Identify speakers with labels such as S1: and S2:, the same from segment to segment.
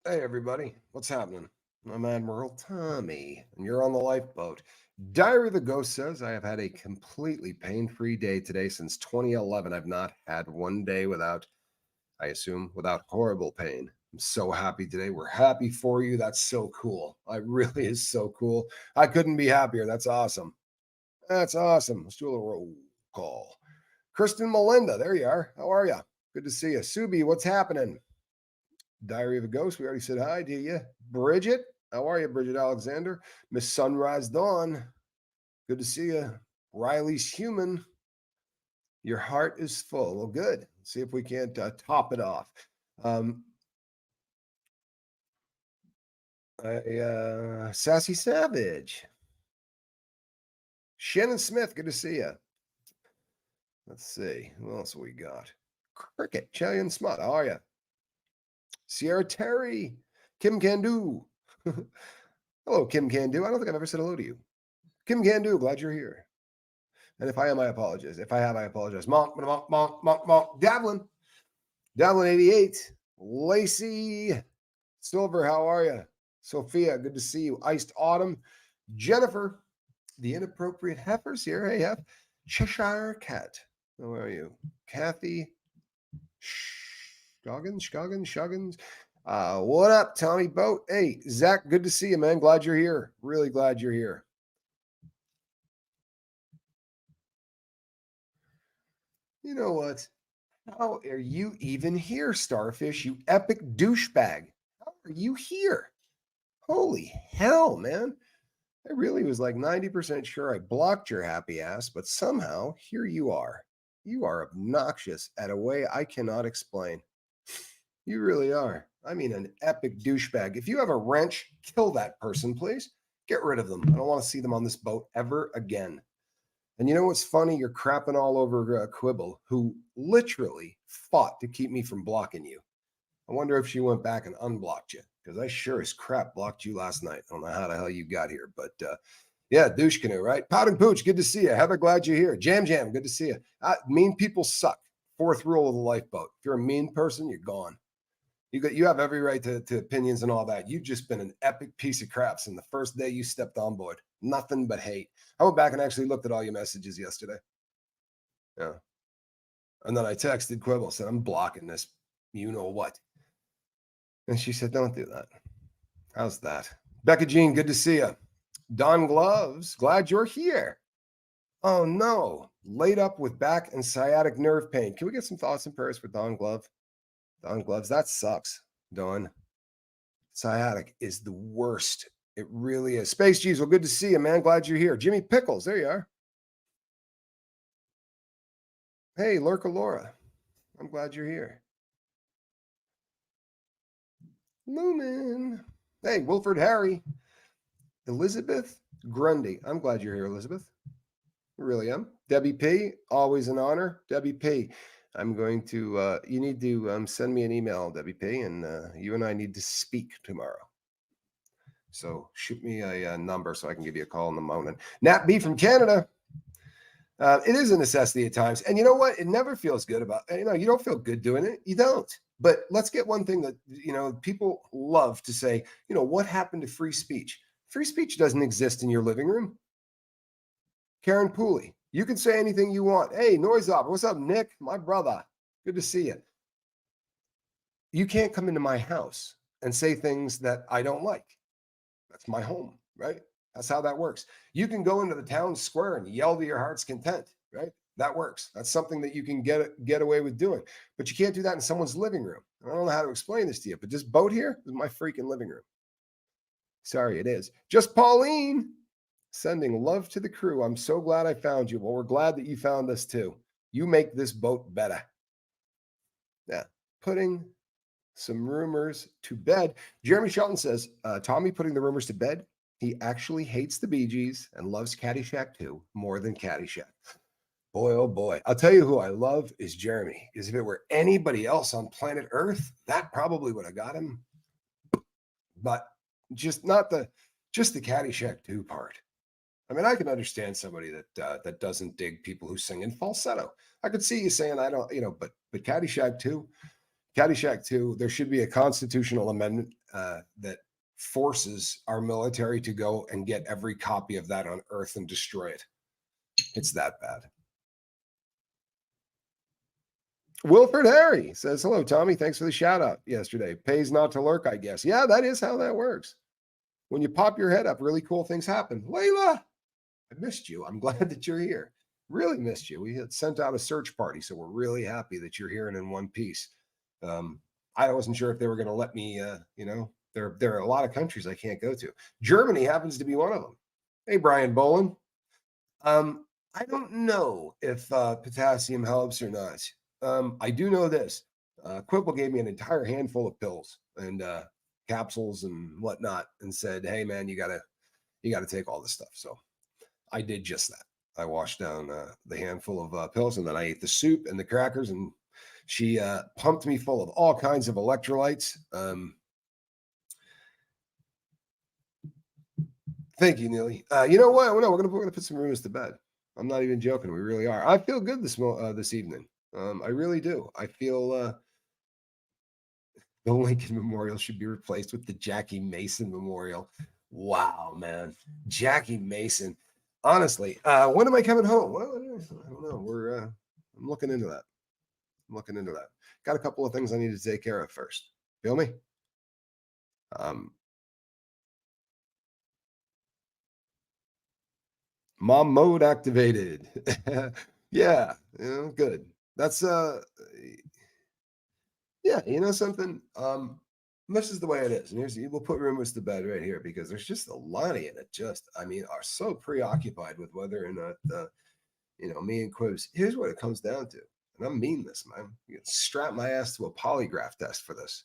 S1: Hey, everybody. What's happening? I'm Admiral Tommy, and you're on the lifeboat. Diary of the Ghost says I have had a completely pain free day today since 2011. I've not had one day without, I assume, without horrible pain. I'm so happy today. We're happy for you. That's so cool. It really is so cool. I couldn't be happier. That's awesome. That's awesome. Let's do a little roll call. Kristen Melinda, there you are. How are you? Good to see you. Subi, what's happening? Diary of a Ghost. We already said hi to you. Bridget, how are you, Bridget Alexander? Miss Sunrise Dawn, good to see you. Riley's Human, your heart is full. Well, good. Let's see if we can't top it off. Um, Sassy Savage, Shannon Smith, good to see you. Let's see, who else we got? Cricket, Chillian Smut, how are you? Sierra Terry, Kim Candu. Hello, Kim Candu. I don't think I've ever said hello to you. Kim Candu, glad you're here. And if I am, I apologize. If I have, I apologize. Monk, monk, monk, monk, monk. Davlin 88. Lacey Silver, how are you? Sophia, good to see you. Iced Autumn. Jennifer, the inappropriate heifers here. Hey, Hef. Cheshire Cat, how are you? Kathy Scoggins. What up, Tommy Boat? Hey, Zach, good to see you, man. Glad you're here. Really glad you're here. You know what? How are you even here, Starfish? You epic douchebag. How are you here? Holy hell, man. I really was like 90% sure I blocked your happy ass, but somehow here you are. You are obnoxious at a way I cannot explain. You really are. I mean, an epic douchebag. If you have a wrench, kill that person, please. Get rid of them. I don't want to see them on this boat ever again. And you know what's funny? You're crapping all over Quibble, who literally fought to keep me from blocking you. I wonder if she went back and unblocked you, because I sure as crap blocked you last night. I don't know how the hell you got here, but yeah, douche canoe, right? Pout and Pooch, good to see you. Heather, glad you're here. Jam, good to see you. Mean people suck. Fourth rule of the lifeboat. If you're a mean person, you're gone. You have every right to opinions and all that. You've just been an epic piece of crap since the first day you stepped on board. Nothing but hate. I went back and actually looked at all your messages yesterday. Yeah. And then I texted Quibble, said, I'm blocking this. You know what? And she said, don't do that. How's that? Becca Jean, good to see you. Don Gloves, glad you're here. Oh no, laid up with back and sciatic nerve pain. Can we get some thoughts and prayers for Don Glove? Don Gloves, that sucks, Don. Sciatic is the worst. It really is. Space G's, well, good to see you, man. Glad you're here. Jimmy Pickles, there you are. Hey, Lurka Laura, I'm glad you're here. Lumen. Hey, Wilford Harry. Elizabeth Grundy. I'm glad you're here, Elizabeth. I really am. Debbie P, always an honor. Debbie P, I'm going to, you need to send me an email, Debbie P, and you and I need to speak tomorrow. So shoot me a number so I can give you a call in the morning. Nat B from Canada. It is a necessity at times. And you know what? It never feels good about, you don't feel good doing it. You don't. But let's get one thing that, people love to say, what happened to free speech? Free speech doesn't exist in your living room. Karen Pooley, you can say anything you want. Hey, Noise Opera, what's up, Nick? My brother. Good to see you. You can't come into my house and say things that I don't like. That's my home, right? That's how that works. You can go into the town square and yell to your heart's content, right? That works. That's something that you can get away with doing. But you can't do that in someone's living room. I don't know how to explain this to you, but this boat here is my freaking living room. Sorry, it is. Just Pauline sending love to the crew. I'm so glad I found you. Well, we're glad that you found us too. You make this boat better. Yeah, putting some rumors to bed. Jeremy Shelton says, Tommy putting the rumors to bed. He actually hates the Bee Gees and loves Caddyshack 2 more than Caddyshack. Boy, oh boy. I'll tell you who I love is Jeremy. Because if it were anybody else on planet Earth, that probably would have got him. But just the Caddyshack 2 part. I mean, I can understand somebody that doesn't dig people who sing in falsetto. I could see you saying, but Caddyshack 2, there should be a constitutional amendment that forces our military to go and get every copy of that on Earth and destroy it. It's that bad. Wilfred Harry says, hello, Tommy. Thanks for the shout out yesterday. Pays not to lurk, I guess. Yeah, that is how that works. When you pop your head up, really cool things happen. Layla, I missed you. I'm glad that you're here. Really missed you. We had sent out a search party, so we're really happy that you're here and in one piece. I wasn't sure if they were going to let me, there are a lot of countries I can't go to. Germany happens to be one of them. Hey, Brian Bolin. I don't know if potassium helps or not. I do know this. Quibble gave me an entire handful of pills and capsules and whatnot, and said, "Hey, man, you gotta take all this stuff." So I did just that. I washed down the handful of pills, and then I ate the soup and the crackers, and she pumped me full of all kinds of electrolytes. Thank you, Neely. You know what? No, we're gonna put some rumors to bed. I'm not even joking. We really are. I feel good this evening. I really do. I feel the Lincoln Memorial should be replaced with the Jackie Mason Memorial. Wow, man, Jackie Mason. Honestly, when am I coming home? Well, I don't know. I'm looking into that. Got a couple of things I need to take care of first. Feel me? Mom mode activated. Yeah, good. That's yeah, you know something? This is the way it is. And we'll put rumors to bed right here, because there's just a lot of you that are so preoccupied with whether or not me and Quibs. Here's what it comes down to. And I mean this, man. You can strap my ass to a polygraph test for this,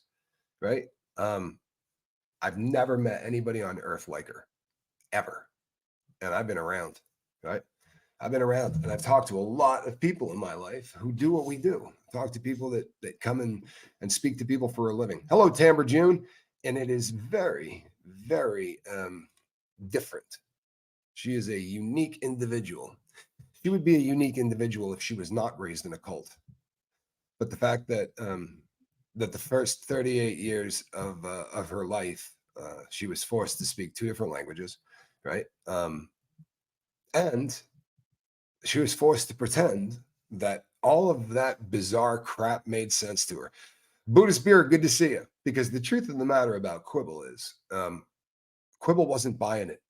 S1: right? I've never met anybody on earth like her, ever. And I've been around, right? I've been around, and I've talked to a lot of people in my life who do what we do. Talk to people that come in and speak to people for a living. Hello, Tamber June. And it is very, very different. She is a unique individual. She would be a unique individual if she was not raised in a cult. But the fact that that the first 38 years of her life, she was forced to speak 2 different languages, right? And she was forced to pretend that all of that bizarre crap made sense to her. Buddhist Beer, good to see you. Because the truth of the matter about Quibble is, Quibble wasn't buying it,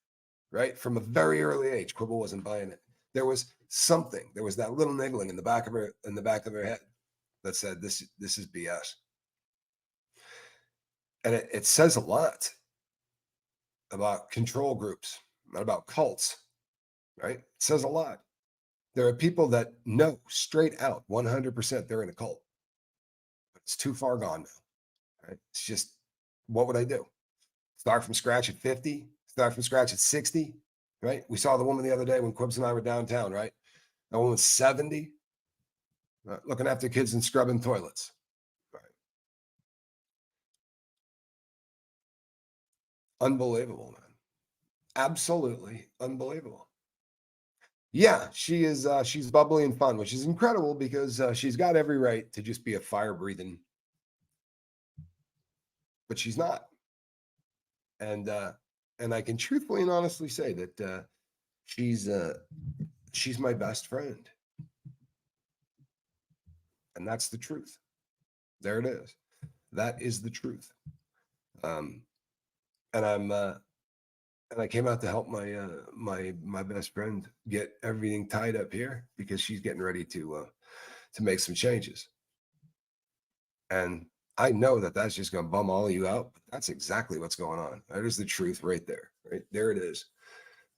S1: right? From a very early age, Quibble wasn't buying it. There was something. There was that little niggling in the back of her head that said, "This is BS," and it says a lot about control groups, not about cults, right? It says a lot. There are people that know straight out 100% they're in a cult. But it's too far gone now. Right? It's just, what would I do? Start from scratch at 50? Start from scratch at 60? Right? We saw the woman the other day when Quibs and I were downtown, right? That woman's 70, right? Looking after kids and scrubbing toilets. Right? Unbelievable, man. Absolutely unbelievable. Yeah, she is. She's bubbly and fun, which is incredible, because she's got every right to just be a fire breathing, but she's not. And I can truthfully and honestly say that she's my best friend, and that's the truth. There it is. That is the truth. And I came out to help my best friend get everything tied up here, because she's getting ready to make some changes. And I know that that's just going to bum all of you out, but that's exactly what's going on. That is the truth right there. Right there it is.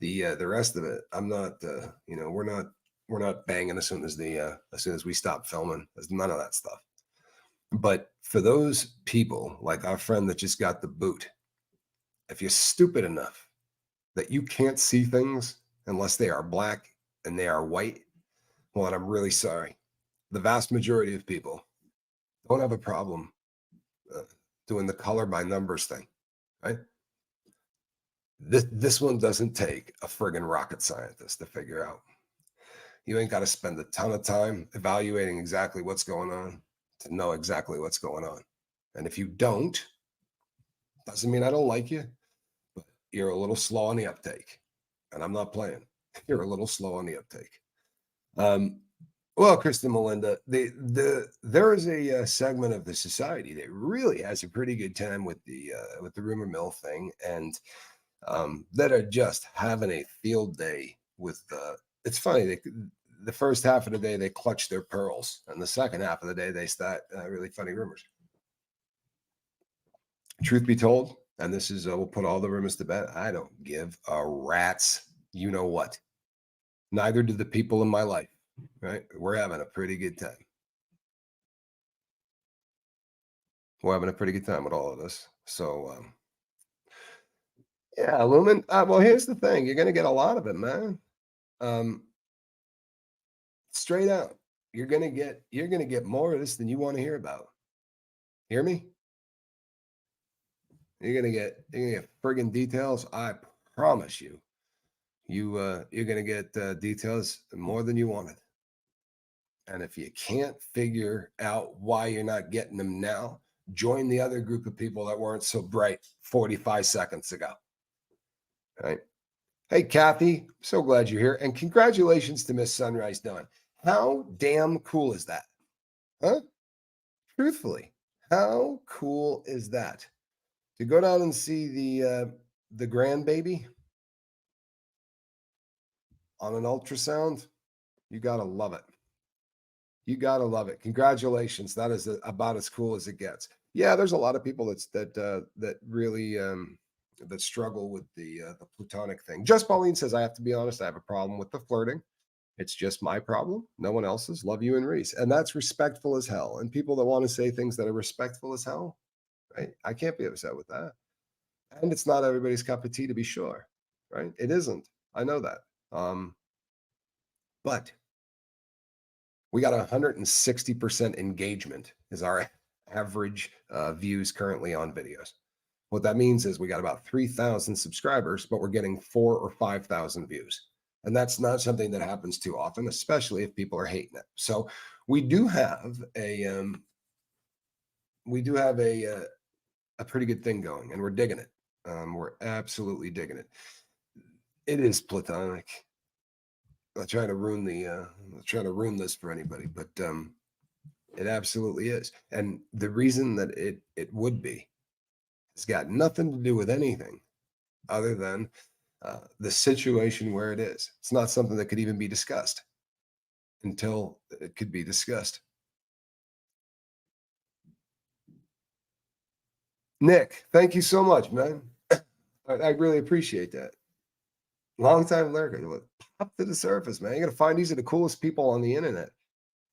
S1: The rest of it, I'm not. We're not banging as soon as we stop filming. There's none of that stuff. But for those people like our friend that just got the boot, if you're stupid enough that you can't see things unless they are black and they are white, well, then I'm really sorry. The vast majority of people don't have a problem doing the color by numbers thing, right? This one doesn't take a friggin' rocket scientist to figure out. You ain't got to spend a ton of time evaluating exactly what's going on to know exactly what's going on. And if you don't, Doesn't mean I don't like you, but you're a little slow on the uptake. And I'm not playing. You're a little slow on the uptake. Um, well, Kristen Melinda, there is a segment of the society that really has a pretty good time with the rumor mill thing, and that are just having a field day with the. It's funny. The first half of the day they clutch their pearls, and the second half of the day they start really funny rumors. Truth be told, and this is we'll put all the rumors to bed. I don't give a rat's you know what. Neither do the people in my life. Right? We're having a pretty good time. We're having a pretty good time with all of this. So yeah, Lumen. Well, here's the thing: you're going to get a lot of it, man. Um, Straight out, you're gonna get more of this than you want to hear about. Hear me? You're gonna get friggin' details. I promise you. You're gonna get details more than you wanted. And if you can't figure out why you're not getting them now, join the other group of people that weren't so bright 45 seconds ago. Right? Hey, Kathy, so glad you're here. And congratulations to Miss Sunrise Dawn. How damn cool is that? Huh? Truthfully, how cool is that? To go down and see the grandbaby on an ultrasound, you gotta love it. You gotta love it. Congratulations. That is about as cool as it gets. Yeah, there's a lot of people that really that struggle with the platonic thing. Just Pauline says, I have to be honest, I have a problem with the flirting. It's just my problem, no one else's. Love you and Reese. And that's respectful as hell. And people that want to say things that are respectful as hell, right? I can't be upset with that. And it's not everybody's cup of tea, to be sure, right? It isn't. I know that. But we got 160% engagement is our average views currently on videos. What that means is we got about 3,000 subscribers, but we're getting 4 or 5,000 views. And that's not something that happens too often, especially if people are hating it. So we do have a pretty good thing going, and we're digging it. We're absolutely digging it. It is platonic. Not trying to ruin not trying to ruin this for anybody, but it absolutely is. And the reason that it would be, it's got nothing to do with anything other than the situation where it is. It's not something that could even be discussed until it could be discussed. Nick, thank you so much, man. I really appreciate that. Long time lurker. Up to the surface, man. You're gonna find these are the coolest people on the internet.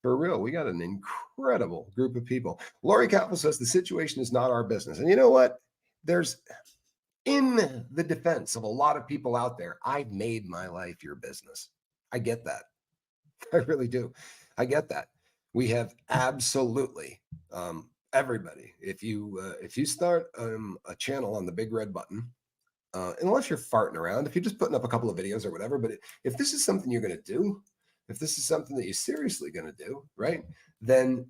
S1: For real, we got an incredible group of people. Lori Capel says the situation is not our business. And you know what? There's in the defense of a lot of people out there, I've made my life your business. I get that. I really do. I get that. We have absolutely everybody. If you start a channel on the big red button, unless you're farting around, if you're just putting up a couple of videos or whatever, but if this is something you're going to do, if this is something that you're seriously going to do, right, then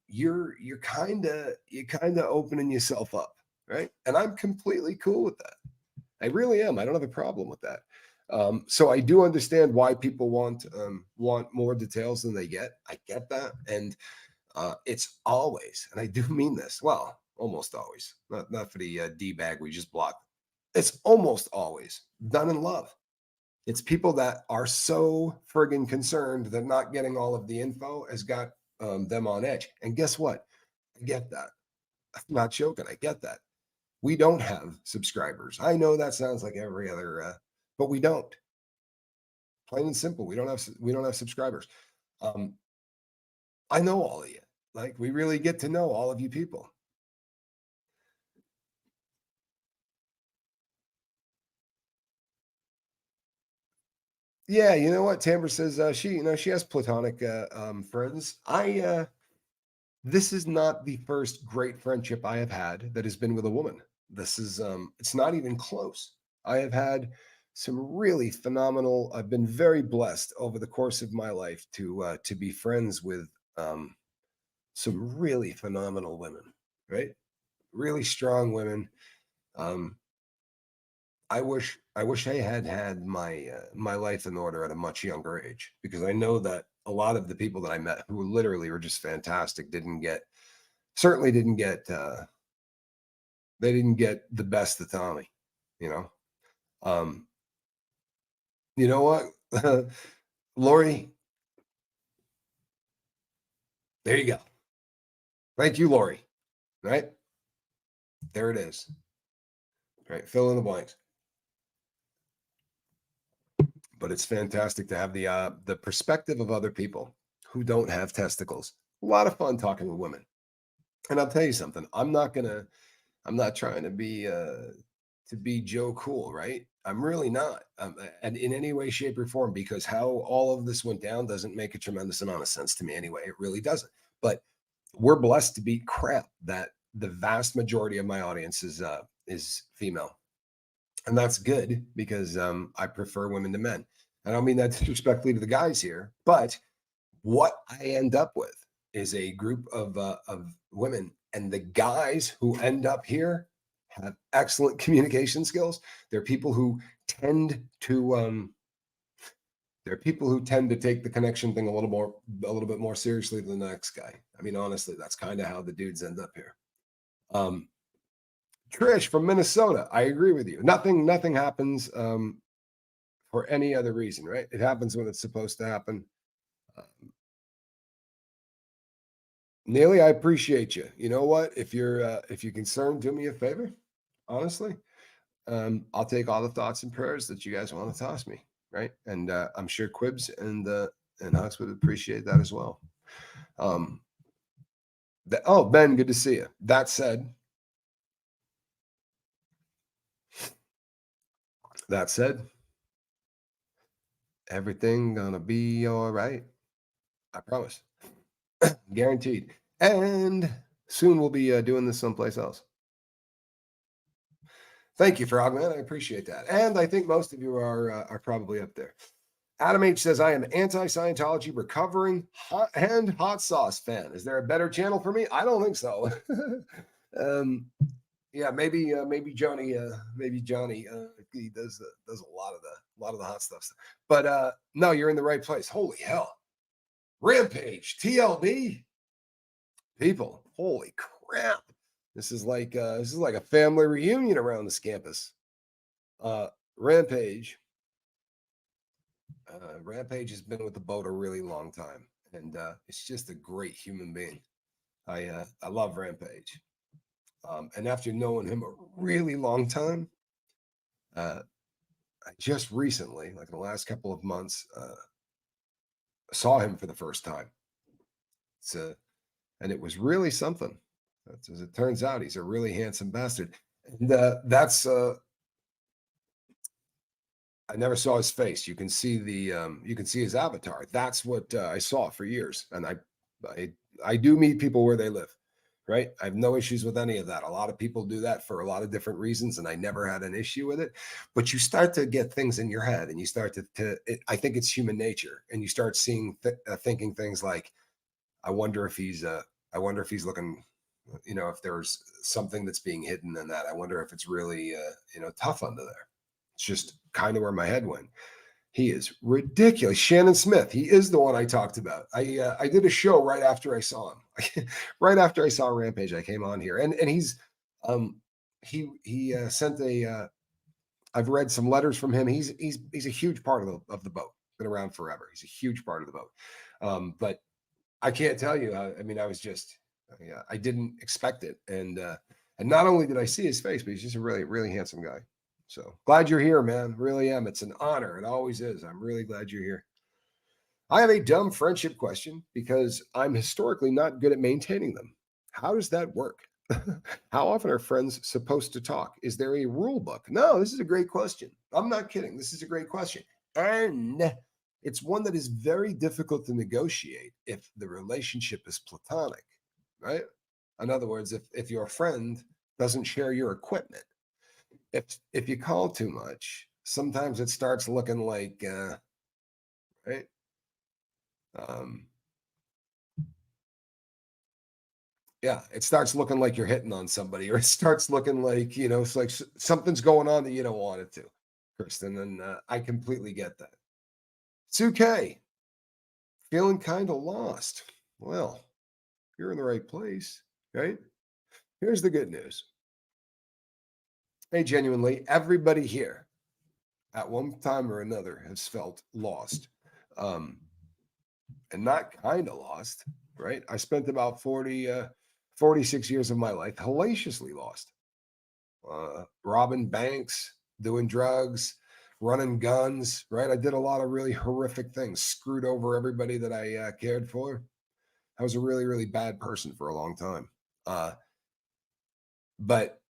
S1: you're kind of opening yourself up, right? And I'm completely cool with that. I really am. I don't have a problem with that. So I do understand why people want more details than they get. I get that, and it's always, and I do mean this. Well, almost always. Not for the D bag we just blocked. It's almost always done in love. It's people that are so friggin' concerned that not getting all of the info has got them on edge. And guess what? I get that. I'm not joking. I get that. We don't have subscribers. I know that sounds like every other, but we don't. Plain and simple. We don't have subscribers. Um, I know all of you. Like we really get to know all of you people. Yeah, you know what? Tamber says she has platonic friends. This is not the first great friendship I have had that has been with a woman. This is it's not even close. I have had some really phenomenal. I've been very blessed over the course of my life to be friends with some really phenomenal women, right? Really strong women. Um, I wish I had my my life in order at a much younger age, because I know that a lot of the people that I met who literally were just fantastic certainly didn't get they didn't get the best of Tommy, you know. Um, you know what, Lori? There you go. Thank you, Lori. Right there it is. Right, fill in the blanks. But it's fantastic to have the perspective of other people who don't have testicles. A lot of fun talking with women. And I'll tell you something. I'm not trying to be Joe Cool, right? I'm really not. And in any way, shape, or form, because how all of this went down doesn't make a tremendous amount of sense to me anyway. It really doesn't. But we're blessed to beat crap that the vast majority of my audience is female, and that's good because I prefer women to men. I don't mean that disrespectfully to the guys here, but what I end up with is a group of women, and the guys who end up here have excellent communication skills. They're people who tend to take the connection thing a little bit more seriously than the next guy. I mean, honestly, that's kind of how the dudes end up here. Um, Trish from Minnesota, I agree with you. Nothing happens for any other reason, right? It happens when it's supposed to happen. Um, Neely, I appreciate you. You know what? If you're concerned, do me a favor. Honestly, I'll take all the thoughts and prayers that you guys want to toss me, right? And I'm sure Quibs and Hux would appreciate that as well. Um, oh, Ben, good to see you. That said, everything gonna be all right. I promise, guaranteed. And soon we'll be doing this someplace else. Thank you, Frogman. I appreciate that. And I think most of you are probably up there. Adam H says, I am anti-Scientology, recovering hot sauce fan. Is there a better channel for me? I don't think so. Yeah, maybe Johnny, he does a lot of the hot stuff. But no, you're in the right place. Holy hell. Rampage, TLB. People, holy crap. This is like a family reunion around this campus. Rampage. Rampage has been with the boat a really long time, and it's just a great human being. I love Rampage, and after knowing him a really long time, I just recently, like in the last couple of months, saw him for the first time. And it was really something. As it turns out, he's a really handsome bastard. And that's I never saw his face. You can see his avatar. That's what I saw for years, and I I do meet people where they live, right? I have no issues with any of that. A lot of people do that for a lot of different reasons, and I never had an issue with it. But you start to get things in your head, and you start I think it's human nature, and you start thinking things like, I wonder if he's looking, if there's something that's being hidden in that. I wonder if it's really tough under there. It's just kind of where my head went. He is ridiculous. Shannon Smith. He is the one I talked about. I did a show right after I saw him. Right after I saw Rampage, I came on here, and he's he sent a. I've read some letters from him. He's a huge part of the boat. Been around forever. He's a huge part of the boat. But I can't tell you. I mean, I didn't expect it, and not only did I see his face, but he's just a really, really handsome guy. So glad you're here, man. Really am. It's an honor. It always is. I'm really glad you're here. I have a dumb friendship question because I'm historically not good at maintaining them. How does that work? How often are friends supposed to talk? Is there a rule book? No, this is a great question. I'm not kidding. This is a great question. And it's one that is very difficult to negotiate if the relationship is platonic, right? In other words, if your friend doesn't share your equipment, if you call too much, sometimes it starts looking like right. Um, Yeah, it starts looking like you're hitting on somebody, or it starts looking like, it's like something's going on that you don't want it to, Kristen. And I completely get that. It's okay. Feeling kind of lost. Well, you're in the right place, right? Here's the good news. Hey, genuinely, everybody here at one time or another has felt lost. Um, and not kind of lost, right? I spent about 46 years of my life hellaciously lost, robbing banks, doing drugs, running guns, right? I did a lot of really horrific things, screwed over everybody that I cared for. I was a really, really bad person for a long time. But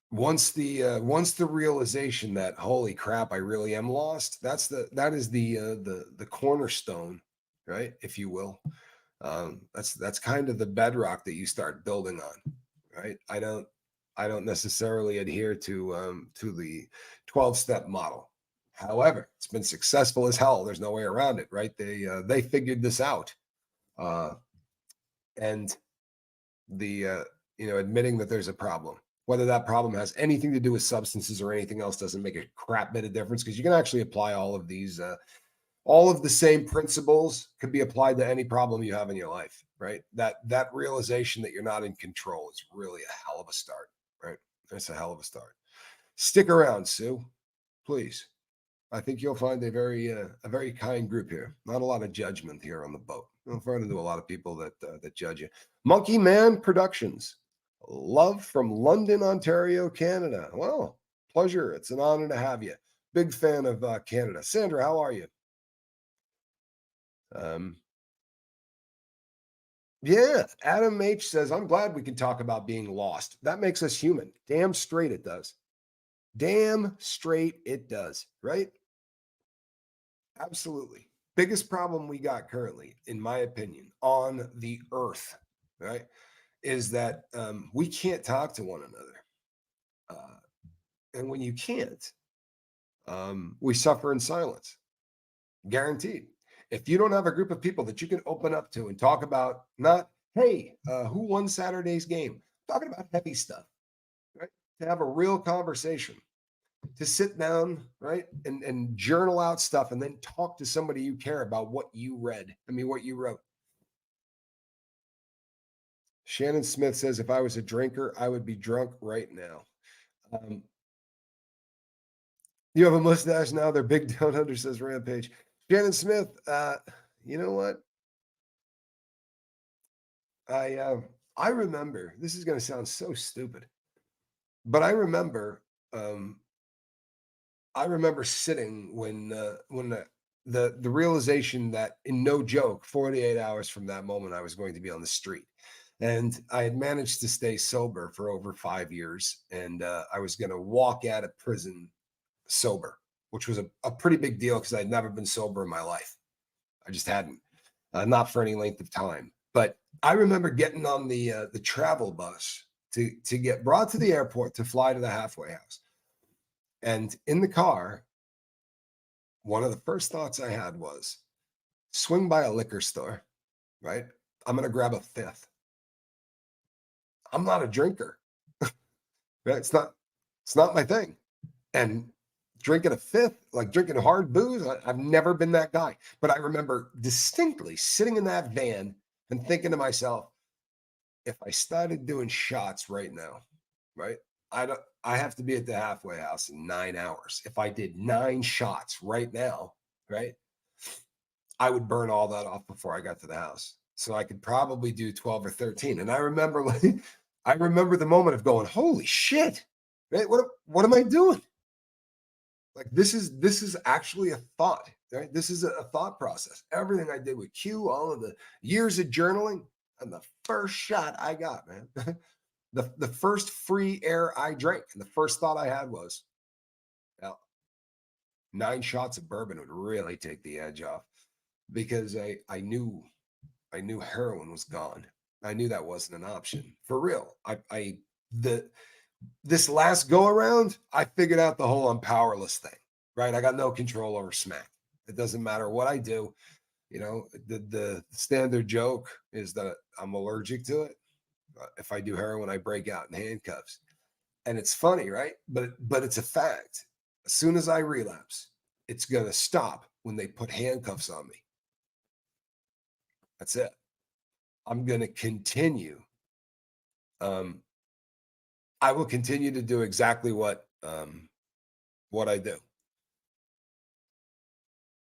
S1: once the realization that holy crap, I really am lost, that is the cornerstone, right, if you will. That's kind of the bedrock that you start building on, right? I don't necessarily adhere to the 12-step model. However, it's been successful as hell. There's no way around it, right? They figured this out, uh, and the admitting that there's a problem, whether that problem has anything to do with substances or anything else, doesn't make a crap bit of difference, because you can actually apply all of the same principles could be applied to any problem you have in your life, right? That realization that you're not in control is really a hell of a start, right? That's a hell of a start. Stick around, Sue, please. I think you'll find a very kind group here. Not a lot of judgment here on the boat. I'll run into a lot of people that judge you. Monkey Man Productions, love from London, Ontario, Canada. Well, pleasure. It's an honor to have you. Big fan of Canada. Sandra, how are you? Um, yeah, Adam H says, I'm glad we can talk about being lost. That makes us human. Damn straight it does. Damn straight it does, right? Absolutely. Biggest problem we got currently, in my opinion, on the earth, right, is that we can't talk to one another. And when you can't, we suffer in silence, guaranteed. If you don't have a group of people that you can open up to and talk about, not, hey, who won Saturday's game? Talking about heavy stuff, right? To have a real conversation, to sit down, right, and journal out stuff, and then talk to somebody you care about what you read. I mean, what you wrote. Shannon Smith says, if I was a drinker, I would be drunk right now. Um, you have a mustache now. They're big down under, says Rampage. Shannon Smith, you know what? I remember, this is going to sound so stupid, but um, I remember sitting when the realization that, in no joke, 48 hours from that moment, I was going to be on the street. And I had managed to stay sober for over 5 years, and I was going to walk out of prison sober, which was a pretty big deal because I'd never been sober in my life. I just hadn't, not for any length of time. But I remember getting on the travel bus to get brought to the airport to fly to the halfway house. And in the car, one of the first thoughts I had was, swing by a liquor store, right? I'm going to grab a fifth. I'm not a drinker. Right? It's not my thing. And drinking a fifth, like drinking hard booze, I've never been that guy. But I remember distinctly sitting in that van and thinking to myself, if I started doing shots right now, right? I have to be at the halfway house in 9 hours. If I did 9 shots right now, right, I would burn all that off before I got to the house. So I could probably do 12 or 13. And I remember I remember the moment of going, holy shit, right? What am I doing? Like, this is actually a thought, right? This is a thought process. Everything I did with Q, all of the years of journaling, and the first shot I got, man, the first free air I drank, and the first thought I had was, well, 9 shots of bourbon would really take the edge off, because I knew heroin was gone. I knew that wasn't an option for real. This last go around, I figured out the whole I'm powerless thing, right? I got no control over smack. It doesn't matter what I do. The standard joke is that I'm allergic to it. If I do heroin, I break out in handcuffs. And it's funny, right? But it's a fact. As soon as I relapse, it's going to stop when they put handcuffs on me. That's it. I'm going to continue. I will continue to do exactly what I do.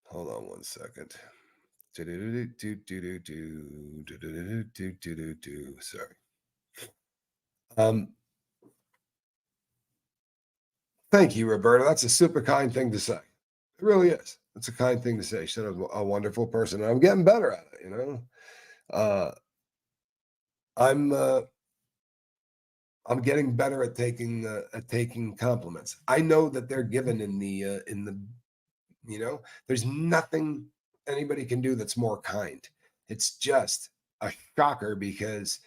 S1: Hold on one second. Sorry. Thank you, Roberta. That's a super kind thing to say. It really is. It's a kind thing to say. She's a wonderful person. And I'm getting better at it, I'm getting better at taking compliments. I know that they're given in the there's nothing anybody can do that's more kind. It's just a shocker because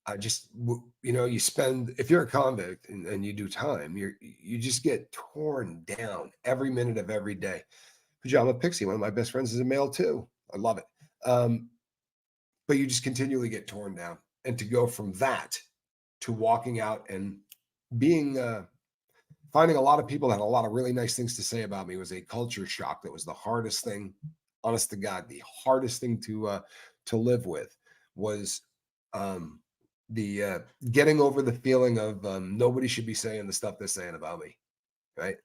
S1: I just you spend, if you're a convict and you do time, you just get torn down every minute of every day. Pajama Pixie, one of my best friends, is a male too. I love it. But you just continually get torn down, and to go from that to walking out and being finding a lot of people that had a lot of really nice things to say about me was a culture shock. That was the hardest thing, honest to God, the hardest thing to live with was the getting over the feeling of nobody should be saying the stuff they're saying about me, right?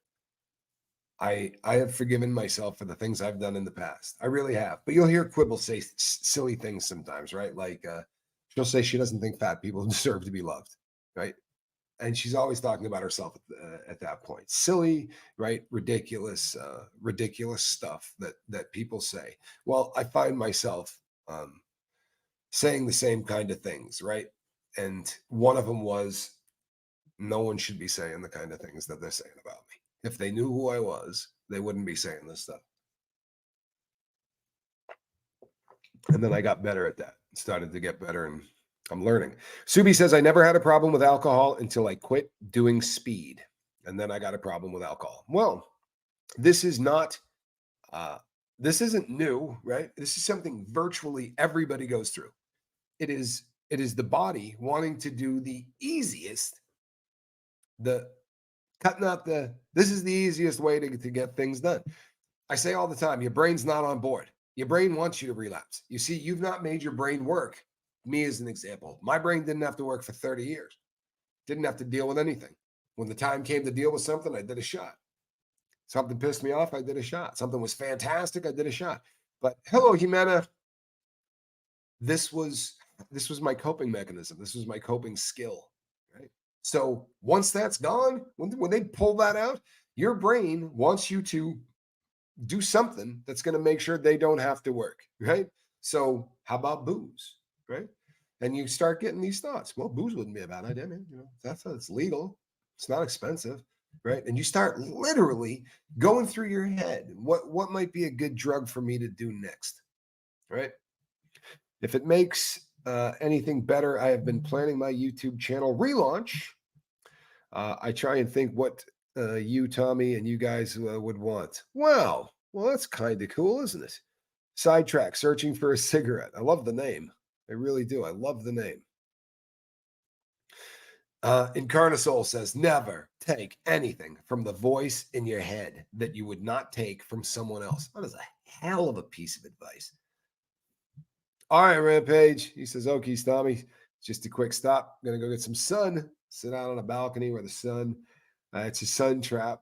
S1: I have forgiven myself for the things I've done in the past. I really have. But you'll hear Quibble say silly things sometimes, right? Like she'll say she doesn't think fat people deserve to be loved, right? And she's always talking about herself at that point. Silly, right? Ridiculous stuff that people say. Well, I find myself saying the same kind of things, right? And one of them was, no one should be saying the kind of things that they're saying about me. If they knew who I was, they wouldn't be saying this stuff. And then I got better at that, started to get better, and I'm learning. Subi says, I never had a problem with alcohol until I quit doing speed. And then I got a problem with alcohol. Well, this is not, this isn't new, right? This is something virtually everybody goes through. It is the body wanting to do the easiest, this is the easiest way to get things done. I say all the time, your brain's not on board. Your brain wants you to relapse. You see, you've not made your brain work. Me as an example, my brain didn't have to work for 30 years. Didn't have to deal with anything. When the time came to deal with something, I did a shot. Something pissed me off, I did a shot. Something was fantastic, I did a shot. But hello, Jimena. This was my coping mechanism. This was my coping skill, right? So once that's gone, when they pull that out, your brain wants you to do something that's going to make sure they don't have to work, right? So how about booze, right? And you start getting these thoughts. Well, booze wouldn't be a bad idea, man. It's legal. It's not expensive, right? And you start literally going through your head. What might be a good drug for me to do next, right? If it makes anything better, I have been planning my YouTube channel relaunch. I try and think what you, Tommy, and you guys would want. Wow. Well, that's kind of cool, isn't it? Sidetrack, searching for a cigarette. I love the name. I really do. I love the name. Incarnasol says, never take anything from the voice in your head that you would not take from someone else. That is a hell of a piece of advice. All right, Rampage. He says, okay, Tommy, just a quick stop. I'm going to go get some sun, sit out on a balcony where the sun, it's a sun trap,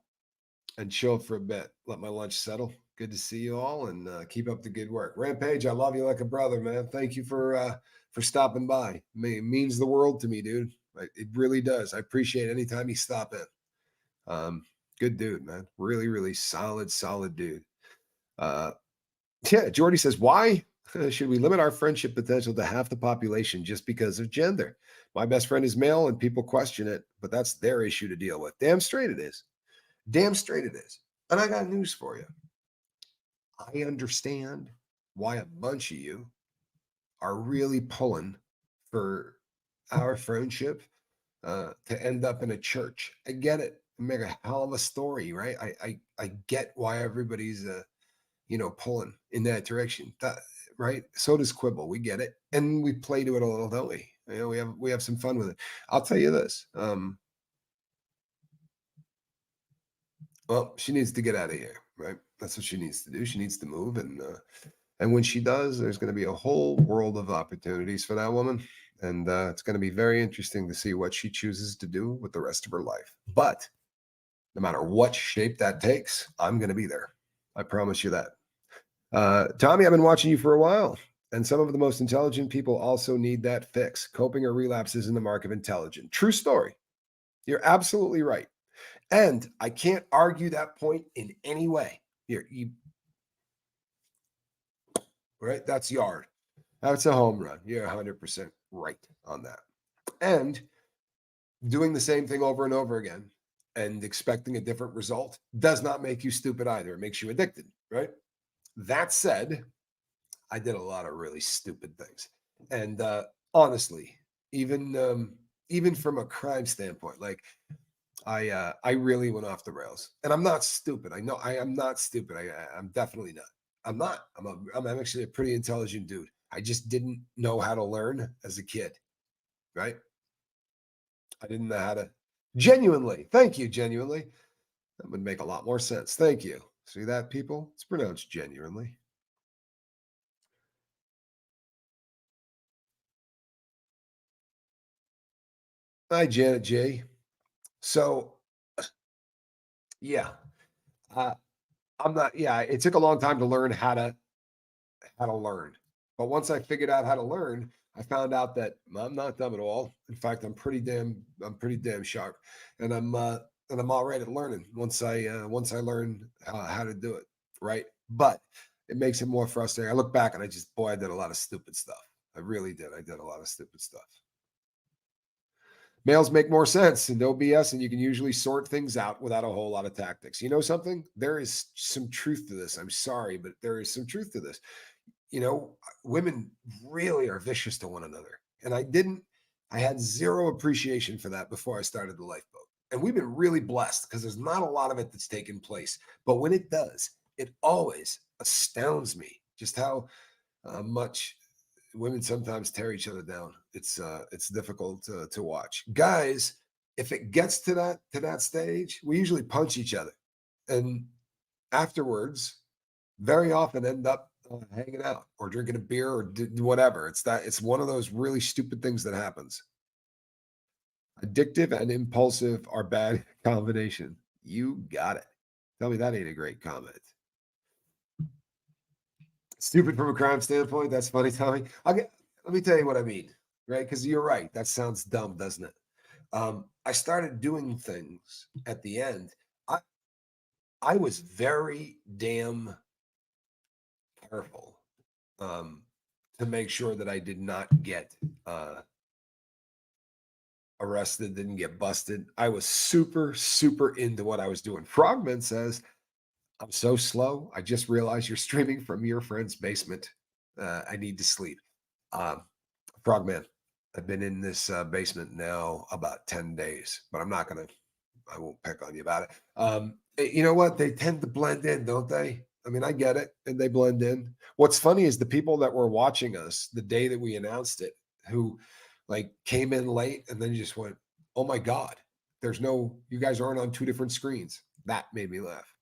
S1: and chill for a bit. Let my lunch settle. Good to see you all, and keep up the good work. Rampage, I love you like a brother, man. Thank you for stopping by. It means the world to me, dude. It really does. I appreciate any time you stop in. Good dude, man. Really, really solid dude. Yeah, Jordy says, why should we limit our friendship potential to half the population just because of gender? My best friend is male and people question it, but that's their issue to deal with. Damn straight it is. Damn straight it is. And I got news for you. I understand why a bunch of you are really pulling for our friendship to end up in a church. I get it. Make a hell of a story, right? I get why everybody's pulling in that direction. Right? So does Quibble. We get it, and we play to it a little, don't we? We have some fun with it. I'll tell you this. Well, she needs to get out of here, right? That's what she needs to do. She needs to move, and when she does, there's going to be a whole world of opportunities for that woman, and it's going to be very interesting to see what she chooses to do with the rest of her life. But no matter what shape that takes, I'm going to be there. I promise you that. Tommy, I've been watching you for a while, and some of the most intelligent people also need that fix. Coping or relapse isn't the mark of intelligent. True story. You're absolutely right. And I can't argue that point in any way. Right? That's yard. That's a home run. You're 100% right on that. And doing the same thing over and over again and expecting a different result does not make you stupid either. It makes you addicted, right? That said, I did a lot of really stupid things. And honestly, even from a crime standpoint, like I really went off the rails. And I'm not stupid. I know I am not stupid. I'm definitely not. I'm not. I'm actually a pretty intelligent dude. I just didn't know how to learn as a kid, right? I didn't know how to genuinely. Thank you, genuinely. That would make a lot more sense. Thank you. See that, people? It's pronounced genuinely. Hi, Janet J. So, yeah, uh, I'm not. Yeah, it took a long time to learn how to learn. But once I figured out how to learn, I found out that I'm not dumb at all. In fact, I'm pretty damn sharp, and I'm all right at learning once I learn how to do it right. But it makes it more frustrating. I look back and I did a lot of stupid stuff. I really did. I did a lot of stupid stuff. Males make more sense and no BS, and you can usually sort things out without a whole lot of tactics. You know something? There is some truth to this. I'm sorry, but there is some truth to this. Women really are vicious to one another. And I had zero appreciation for that before I started the lifeboat. And we've been really blessed because there's not a lot of it that's taken place. But when it does, it always astounds me just how much women sometimes tear each other down. It's difficult to watch. Guys, if it gets to that stage, we usually punch each other. And afterwards, very often end up hanging out or drinking a beer or whatever. It's one of those really stupid things that happens. Addictive and impulsive are bad combination. You got it. Tell me that ain't a great comment. Stupid from a crime standpoint. That's funny, Tommy. Let me tell you what I mean, right? Because you're right. That sounds dumb, doesn't it? I started doing things at the end. I I was very damn careful to make sure that I did not get arrested, didn't get busted. I was super, super into what I was doing. Frogman says, I'm so slow. I just realized you're streaming from your friend's basement. I need to sleep. Um, Frogman, I've been in this basement now about 10 days, but I won't pick on you about it. You know what? They tend to blend in, don't they? I mean, I get it, and they blend in. What's funny is the people that were watching us the day that we announced it, who like came in late and then just went, "Oh my god, you guys aren't on two different screens." That made me laugh.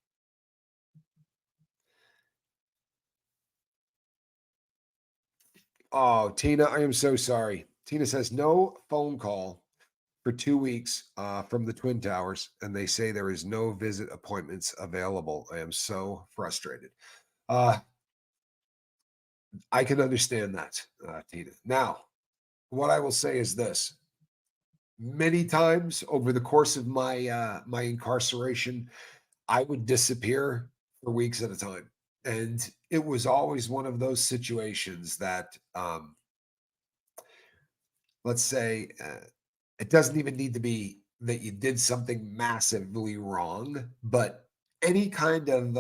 S1: Oh, Tina, I am so sorry. Tina says no phone call for 2 weeks from the Twin Towers, and they say there is no visit appointments available. I am so frustrated. Uh, I can understand that, Tina. Now, what I will say is this: many times over the course of my incarceration, I would disappear for weeks at a time, and it was always one of those situations that, let's say, it doesn't even need to be that you did something massively wrong, but any kind of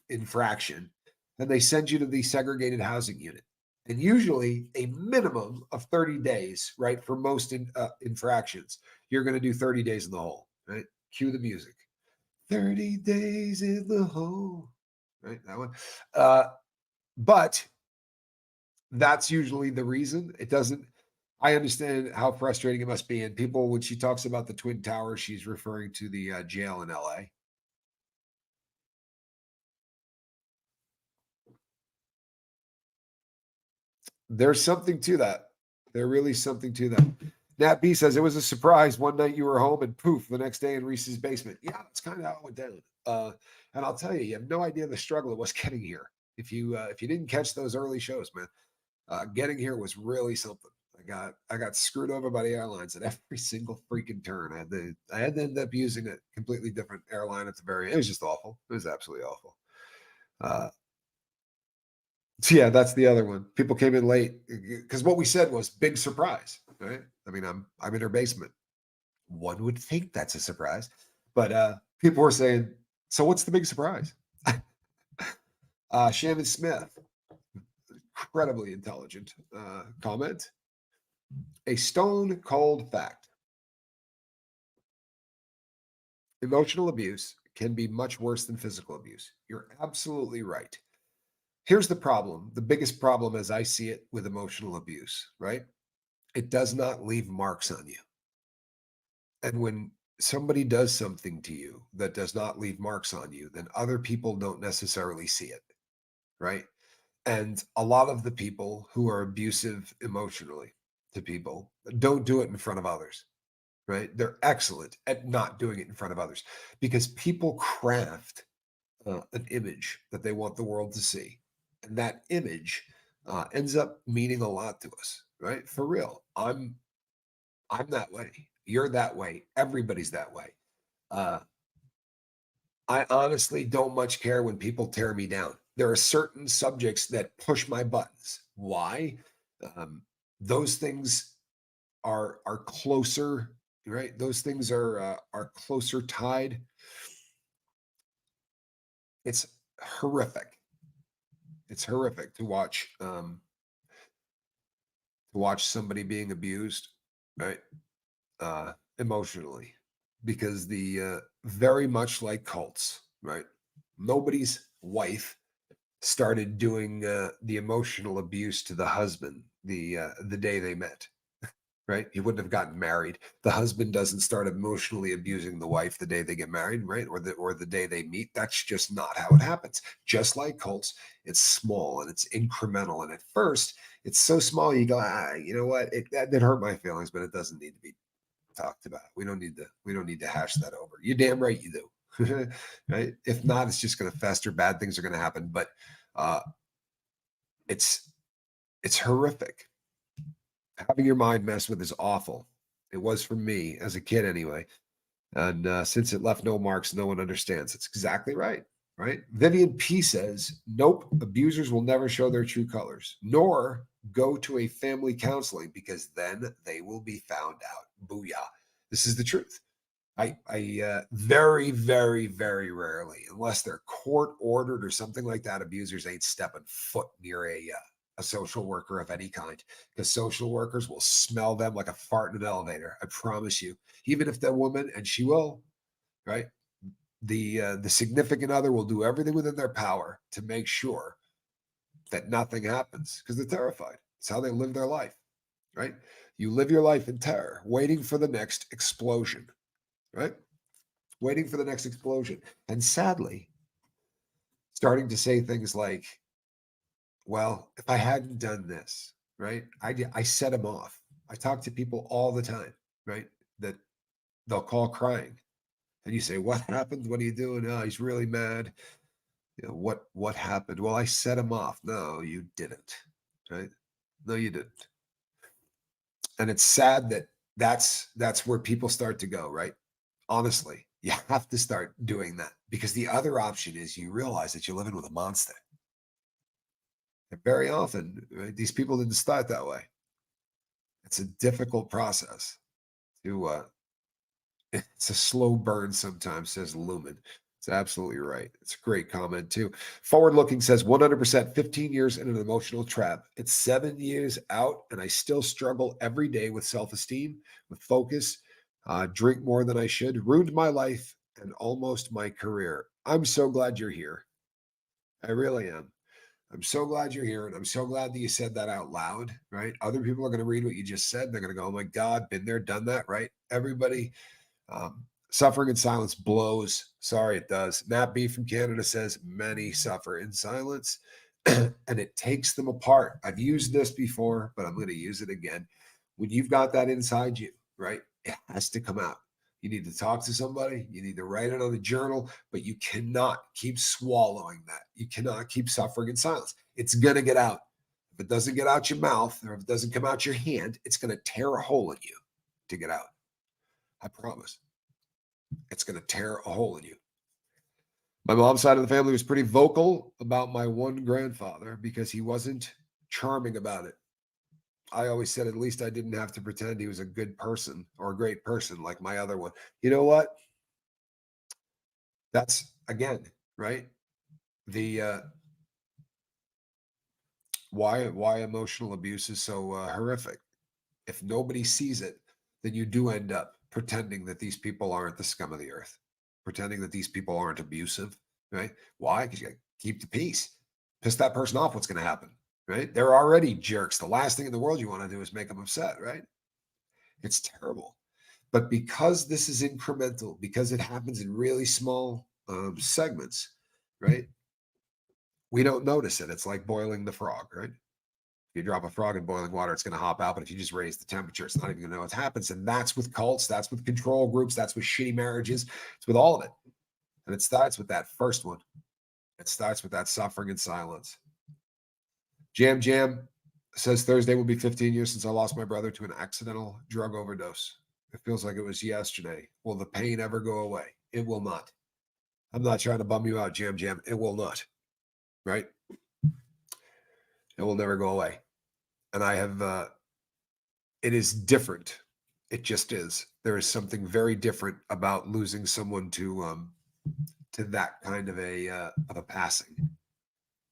S1: infraction, and they send you to the segregated housing unit. And usually a minimum of 30 days, right? For most infractions, you're going to do 30 days in the hole, right? Cue the music. 30 days in the hole. right? That one. Uh, but that's usually the reason. It doesn't. I understand how frustrating it must be. And people, when she talks about the Twin Towers, she's referring to the jail in LA. There's something to that. There really is something to that. Nat B says it was a surprise. One night you were home and poof, the next day in Reese's basement. Yeah, that's kind of how it went down. And I'll tell you, you have no idea the struggle it was getting here. If you didn't catch those early shows, man, getting here was really something. I got screwed over by the airlines at every single freaking turn. I had to end up using a completely different airline at the very. It was just awful. It was absolutely awful. Uh, so yeah, that's the other one. People came in late because what we said was big surprise, right? I mean, I'm in her basement. One would think that's a surprise, but people were saying, "So what's the big surprise?" Shannon Smith, incredibly intelligent comment. A stone cold fact: emotional abuse can be much worse than physical abuse. You're absolutely right. Here's the problem: the biggest problem, as I see it, with emotional abuse, right? It does not leave marks on you. And when somebody does something to you that does not leave marks on you, then other people don't necessarily see it, right? And a lot of the people who are abusive emotionally to people don't do it in front of others, right? They're excellent at not doing it in front of others because people craft an image that they want the world to see. And that image ends up meaning a lot to us, right? For real. I'm that way. You're that way. Everybody's that way. Uh, I honestly don't much care when people tear me down. There are certain subjects that push my buttons. Why? Um, those things are closer, right? Those things are closer tied. It's horrific. It's horrific to watch somebody being abused, right? Emotionally, because the very much like cults, right? Nobody's wife started doing the emotional abuse to the husband the day they met, right? He wouldn't have gotten married. The husband doesn't start emotionally abusing the wife the day they get married, right? Or the day they meet. That's just not how it happens. Just like cults, it's small and it's incremental. And at first, it's so small you go, you know what? That did hurt my feelings, but it doesn't need to be talked about. We don't need to hash that over. You're damn right you do. Right? If not, it's just going to fester. Bad things are going to happen. But uh, it's it's horrific. Having your mind messed with is awful. It was for me as a kid anyway. And since it left no marks, no one understands. It's exactly right. Right? Vivian P says, nope, abusers will never show their true colors, nor go to a family counseling because then they will be found out. Booyah. This is the truth. I very, very, very rarely, unless they're court ordered or something like that, abusers ain't stepping foot near a social worker of any kind because social workers will smell them like a fart in an elevator. I promise you. Even if they're woman, and she will, right? The significant other will do everything within their power to make sure that nothing happens because they're terrified. It's how they live their life, right? You live your life in terror, waiting for the next explosion, right? Waiting for the next explosion. And sadly, starting to say things like, well, if I hadn't done this, right? I set him off. I talk to people all the time, right? That they'll call crying. And you say, what happened? What are you doing? Oh, he's really mad. You know, what happened? Well, I set him off. No, you didn't. Right? No, you didn't. And it's sad that that's where people start to go, right? Honestly, you have to start doing that because the other option is you realize that you're living with a monster. And very often, right, these people didn't start that way. It's a difficult process to it's a slow burn sometimes, says Lumen. It's absolutely right. It's a great comment too. Forward looking says 100% 15 years in an emotional trap. It's 7 years out, and I still struggle every day with self esteem, with focus, drink more than I should, ruined my life and almost my career. I'm so glad you're here. I really am. I'm so glad you're here, and I'm so glad that you said that out loud, right? Other people are going to read what you just said. They're going to go, "Oh my God, been there, done that," right? Everybody, suffering in silence blows. Sorry, it does. Matt B from Canada says many suffer in silence, and it takes them apart. I've used this before, but I'm going to use it again. When you've got that inside you, right? It has to come out. You need to talk to somebody. You need to write it on a journal, but you cannot keep swallowing that. You cannot keep suffering in silence. It's going to get out. If it doesn't get out your mouth or if it doesn't come out your hand, it's going to tear a hole in you to get out. I promise. It's going to tear a hole in you. My mom's side of the family was pretty vocal about my one grandfather because he wasn't charming about it. I always said at least I didn't have to pretend he was a good person or a great person like my other one. You know what? That's again, right? The why emotional abuse is so horrific. If nobody sees it, then you do end up pretending that these people aren't the scum of the earth, pretending that these people aren't abusive, right? Why? Because you got to keep the peace. Piss that person off, what's going to happen, right? They're already jerks. The last thing in the world you want to do is make them upset, right? It's terrible. But because this is incremental, because it happens in really small segments, right? We don't notice it. It's like boiling the frog, right? You drop a frog in boiling water, it's going to hop out. But if you just raise the temperature, it's not even going to know what happens. And that's with cults, that's with control groups, that's with shitty marriages, it's with all of it. And it starts with that first one. It starts with that suffering and silence. Jam Jam says Thursday will be 15 years since I lost my brother to an accidental drug overdose. It feels like it was yesterday. Will the pain ever go away? It will not. I'm not trying to bum you out, Jam Jam. It will not. Right? It will never go away. And I have it is different. It just is. There is something very different about losing someone to that kind of a passing.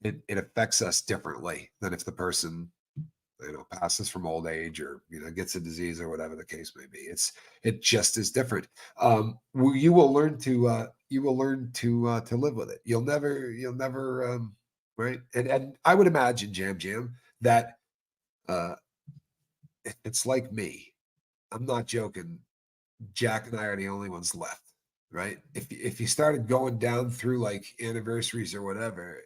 S1: It affects us differently than if the person passes from old age or gets a disease or whatever the case may be. It just is different. You will learn to live with it. You'll never right. And I would imagine Jam that it's like me. I'm not joking. Jack and I are the only ones left, right? If you started going down through like anniversaries or whatever,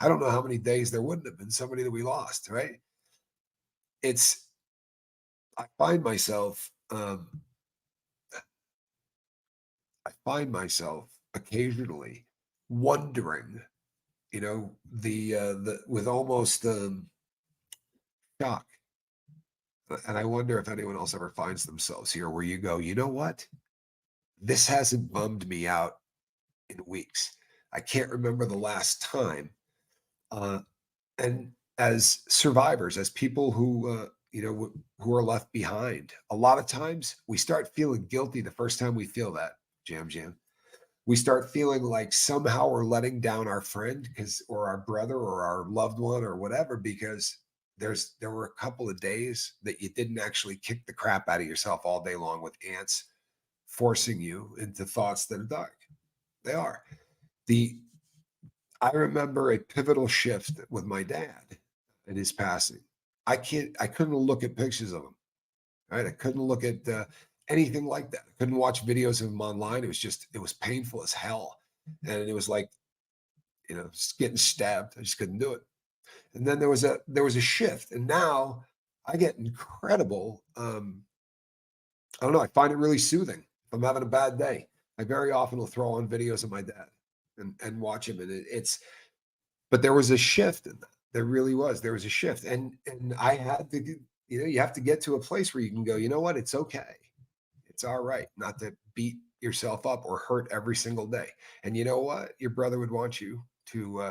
S1: I don't know how many days there wouldn't have been somebody that we lost, right? It's I find myself occasionally wondering, the with almost shock. And I wonder if anyone else ever finds themselves here where you go, you know what? This hasn't bummed me out in weeks. I can't remember the last time. Uh, and as survivors, as people who are left behind, a lot of times we start feeling guilty the first time we feel that, Jam. We start feeling like somehow we're letting down our friend or our brother or our loved one or whatever because there were a couple of days that you didn't actually kick the crap out of yourself all day long with ants forcing you into thoughts that are dark. They are. The I remember a pivotal shift with my dad and his passing. I couldn't look at pictures of him. Right. I couldn't look at anything like that. I couldn't watch videos of him online. It was painful as hell. And it was like, just getting stabbed. I just couldn't do it. And then there was a shift. And now I get incredible. I don't know. I find it really soothing. If I'm having a bad day, I very often will throw on videos of my dad and watch him. And but there was a shift in that. There really was. There was a shift. And I had to, you have to get to a place where you can go, you know what? It's okay. It's all right not to beat yourself up or hurt every single day. And you know what? Your brother would want you to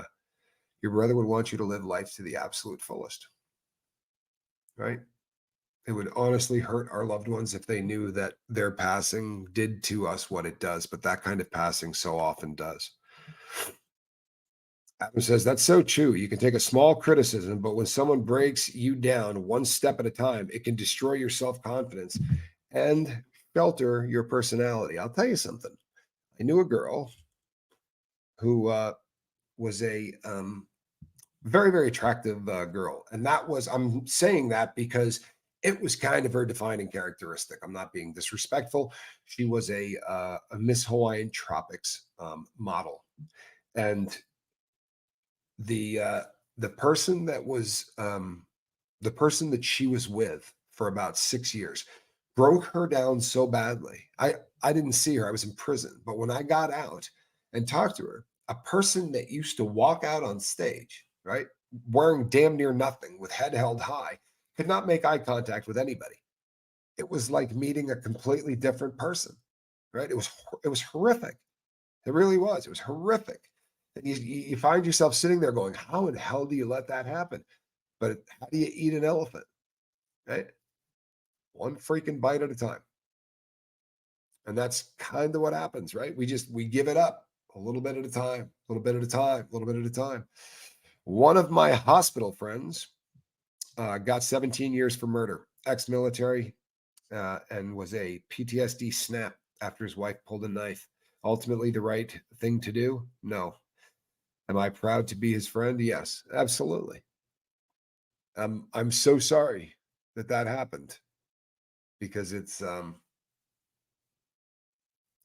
S1: live life to the absolute fullest. Right? It would honestly hurt our loved ones if they knew that their passing did to us what it does, but that kind of passing so often does. Adam says, that's so true. You can take a small criticism, but when someone breaks you down one step at a time, it can destroy your self-confidence and shelter your personality. I'll tell you something. I knew a girl who was a very, very attractive girl. And I'm saying that because it was kind of her defining characteristic. I'm not being disrespectful. She was a Miss Hawaiian Tropics model. And the uh, the person that was the person that she was with for about 6 years broke her down so badly. I didn't see her. I was in prison. But when I got out and talked to her, a person that used to walk out on stage, right, wearing damn near nothing with head held high, could not make eye contact with anybody. It was like meeting a completely different person, right? It was horrific. It really was. It was horrific. And you find yourself sitting there going, how in hell do you let that happen? But how do you eat an elephant, right? One freaking bite at a time. And that's kind of what happens, right? We give it up a little bit at a time, a little bit at a time, a little bit at a time. One of my hospital friends got 17 years for murder, ex-military, and was a PTSD snap after his wife pulled a knife. Ultimately, the right thing to do? No. Am I proud to be his friend? Yes, absolutely. I'm so sorry that happened because it's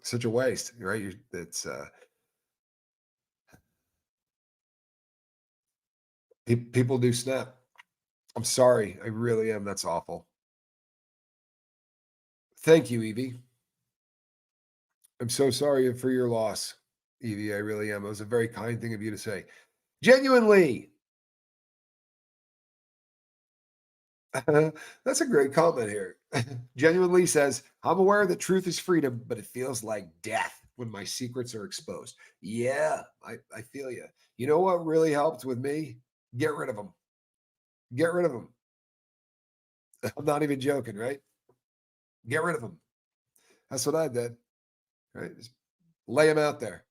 S1: such a waste, right? It's people do snap. I'm sorry, I really am. That's awful. Thank you, Evie. I'm so sorry for your loss, Evie. I really am. It was a very kind thing of you to say. Genuinely. That's a great comment here. Genuinely says, I'm aware that truth is freedom, but it feels like death when my secrets are exposed. Yeah, I feel you. You know what really helped with me? Get rid of them. Get rid of them. I'm not even joking, right? Get rid of them. That's what I did, right? Just lay them out there.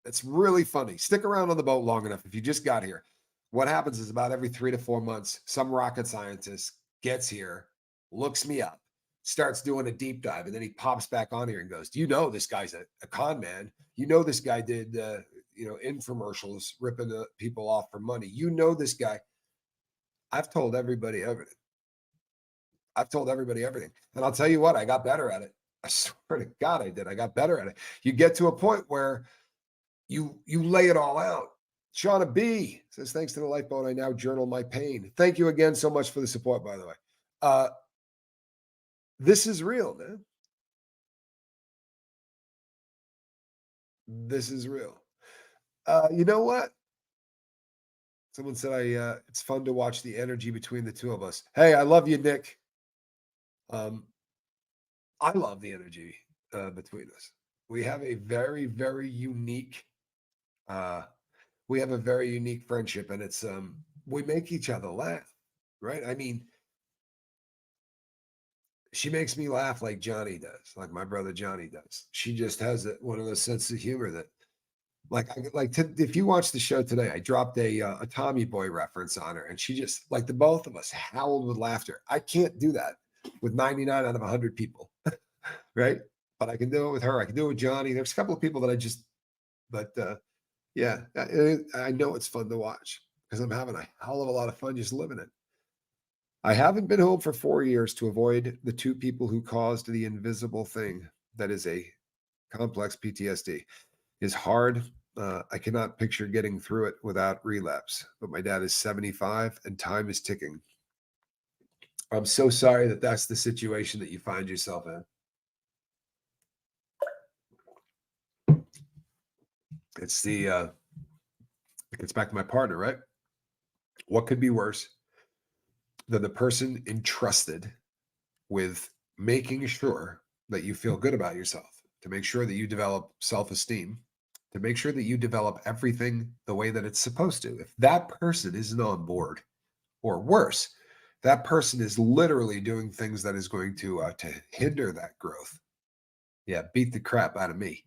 S1: It's really funny. Stick around on the boat long enough. If you just got here, what happens is about every 3 to 4 months, some rocket scientist gets here, looks me up, starts doing a deep dive, and then he pops back on here and goes, "Do you know this guy's a con man? You know this guy did infomercials ripping people off for money. You know this guy." I've told everybody everything. I've told everybody everything, and I'll tell you what, I got better at it. I swear to God, I did. I got better at it. You get to a point where you lay it all out. Shauna B says, thanks to the lifeboat, I now journal my pain. Thank you again so much for the support, by the way. This is real, man. This is real. You know what? Someone said it's fun to watch the energy between the two of us. Hey, I love you, Nick. I love the energy between us. We have a very, very unique we have a very unique friendship, and it's we make each other laugh, right? I mean, she makes me laugh like Johnny does, like my brother Johnny does. She just has one of those sense of humor that, if you watch the show today, I dropped a Tommy Boy reference on her, and she just like the both of us howled with laughter. I can't do that with 99 out of 100 people, right? But I can do it with her. I can do it with Johnny. There's a couple of people that but yeah, I know it's fun to watch because I'm having a hell of a lot of fun just living it. I haven't been home for 4 years to avoid the two people who caused the invisible thing that is a complex PTSD. It's hard. I cannot picture getting through it without relapse, but my dad is 75 and time is ticking. I'm so sorry that that's the situation that you find yourself in. It's it gets back to my partner, right? What could be worse than the person entrusted with making sure that you feel good about yourself, to make sure that you develop self-esteem, to make sure that you develop everything the way that it's supposed to? If that person isn't on board, or worse, that person is literally doing things that is going to hinder that growth, yeah, beat the crap out of me.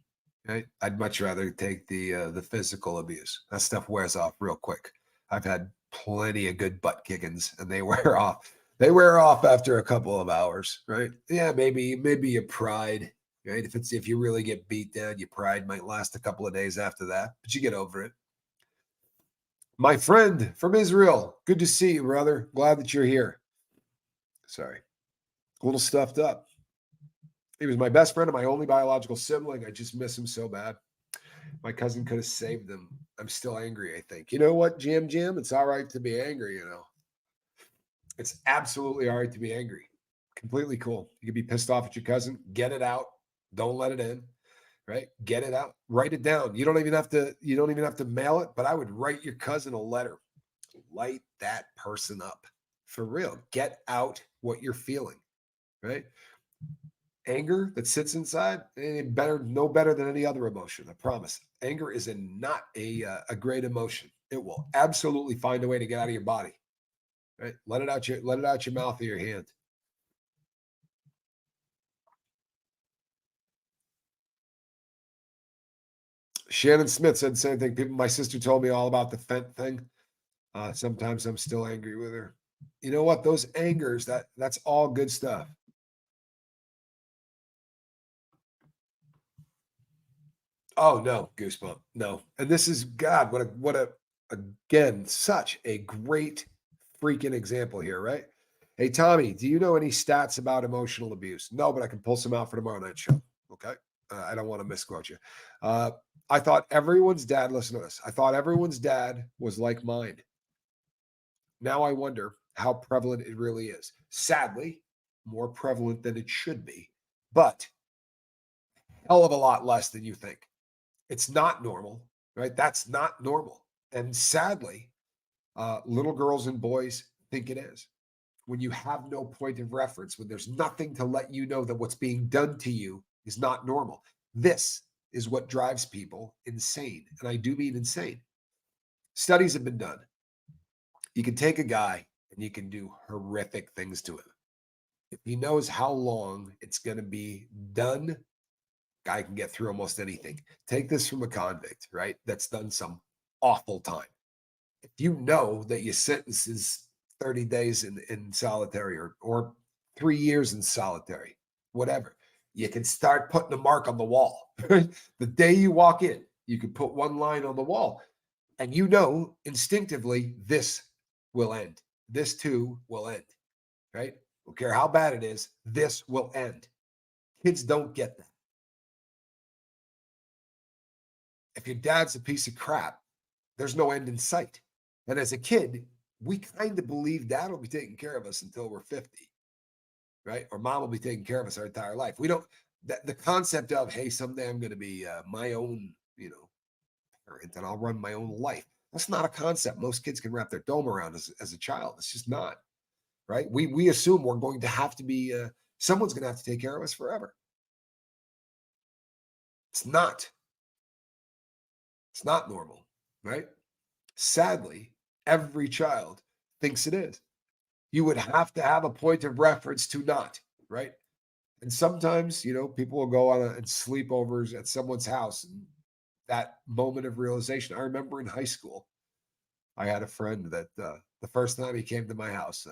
S1: Right? I'd much rather take the physical abuse. That stuff wears off real quick. I've had plenty of good butt kickings, and they wear off. They wear off after a couple of hours, right? Yeah, maybe a pride, right? If you really get beat down, your pride might last a couple of days after that, but you get over it. My friend from Israel, good to see you, brother. Glad that you're here. Sorry, a little stuffed up. He was my best friend and my only biological sibling. I just miss him so bad. My cousin could have saved him. I'm still angry, I think. You know what, Jim? It's all right to be angry, It's absolutely all right to be angry. Completely cool. You can be pissed off at your cousin. Get it out. Don't let it in. Right? Get it out. Write it down. You don't even have to mail it, but I would write your cousin a letter. Light that person up. For real. Get out what you're feeling. Right? Anger that sits inside, no better than any other emotion. I promise. Anger is not a great emotion. It will absolutely find a way to get out of your body. Right? Let it out your mouth or your hand. Shannon Smith said the same thing. My sister told me all about the Fent thing. Sometimes I'm still angry with her. You know what? Those angers, that's all good stuff. Oh no, goosebump. No. And this is God, again, such a great freaking example here, right? Hey Tommy, do you know any stats about emotional abuse? No, but I can pull some out for tomorrow night show. Okay. I don't want to misquote you. Uh, I thought everyone's dad, listen to this. I thought everyone's dad was like mine. Now I wonder how prevalent it really is. Sadly, more prevalent than it should be, but hell of a lot less than you think. It's not normal, right? That's not normal. And sadly, little girls and boys think it is. When you have no point of reference, when there's nothing to let you know that what's being done to you is not normal. This is what drives people insane. And I do mean insane. Studies have been done. You can take a guy and you can do horrific things to him. If he knows how long it's going to be done, guy can get through almost anything. Take this from a convict, right? That's done some awful time. If you know that your sentence is 30 days in solitary or 3 years in solitary, whatever, you can start putting a mark on the wall. The day you walk in, you can put one line on the wall and you know instinctively this will end. This too will end, right? Don't care how bad it is, this will end. Kids don't get that. If your dad's a piece of crap, there's no end in sight. And as a kid, we kind of believe dad will be taking care of us until we're 50, right? Or mom will be taking care of us our entire life. We don't, the concept of, hey, someday I'm going to be my own, parent and I'll run my own life. That's not a concept most kids can wrap their dome around as a child. It's just not, right? We assume we're going to have to be, someone's going to have to take care of us forever. It's not. It's not normal, right? Sadly, every child thinks it is. You would have to have a point of reference to not, right? And sometimes, people will go on and sleepovers at someone's house. And that moment of realization. I remember in high school, I had a friend that the first time he came to my house,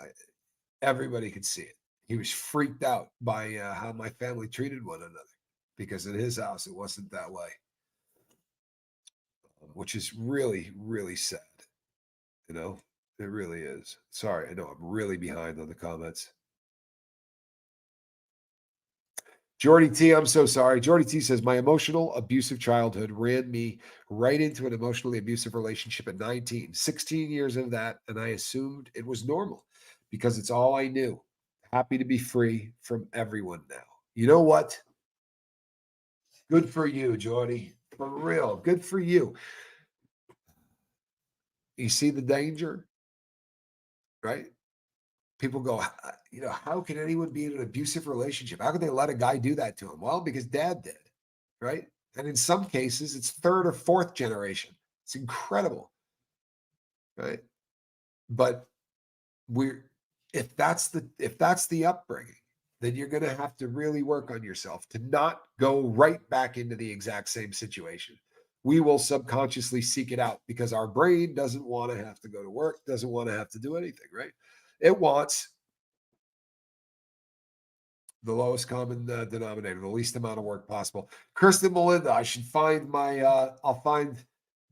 S1: everybody could see it. He was freaked out by how my family treated one another because in his house, it wasn't that way, which is really, really sad. It really is. Sorry, I know I'm really behind on the comments. Jordy T, I'm so sorry. Jordy T says, my emotional abusive childhood ran me right into an emotionally abusive relationship at 19, 16 years of that. And I assumed it was normal because it's all I knew. Happy to be free from everyone now. You know what? Good for you, Jordy. For real. Good for you. You see the danger, right? People go, how can anyone be in an abusive relationship? How can they let a guy do that to him? Well, because dad did, right? And in some cases, it's third or fourth generation. It's incredible, right? But if that's the upbringing, then you're going to have to really work on yourself to not go right back into the exact same situation. We will subconsciously seek it out because our brain doesn't want to have to go to work, doesn't want to have to do anything, right? It wants The lowest common denominator, the least amount of work possible. Kristen Melinda, I should find my. I'll find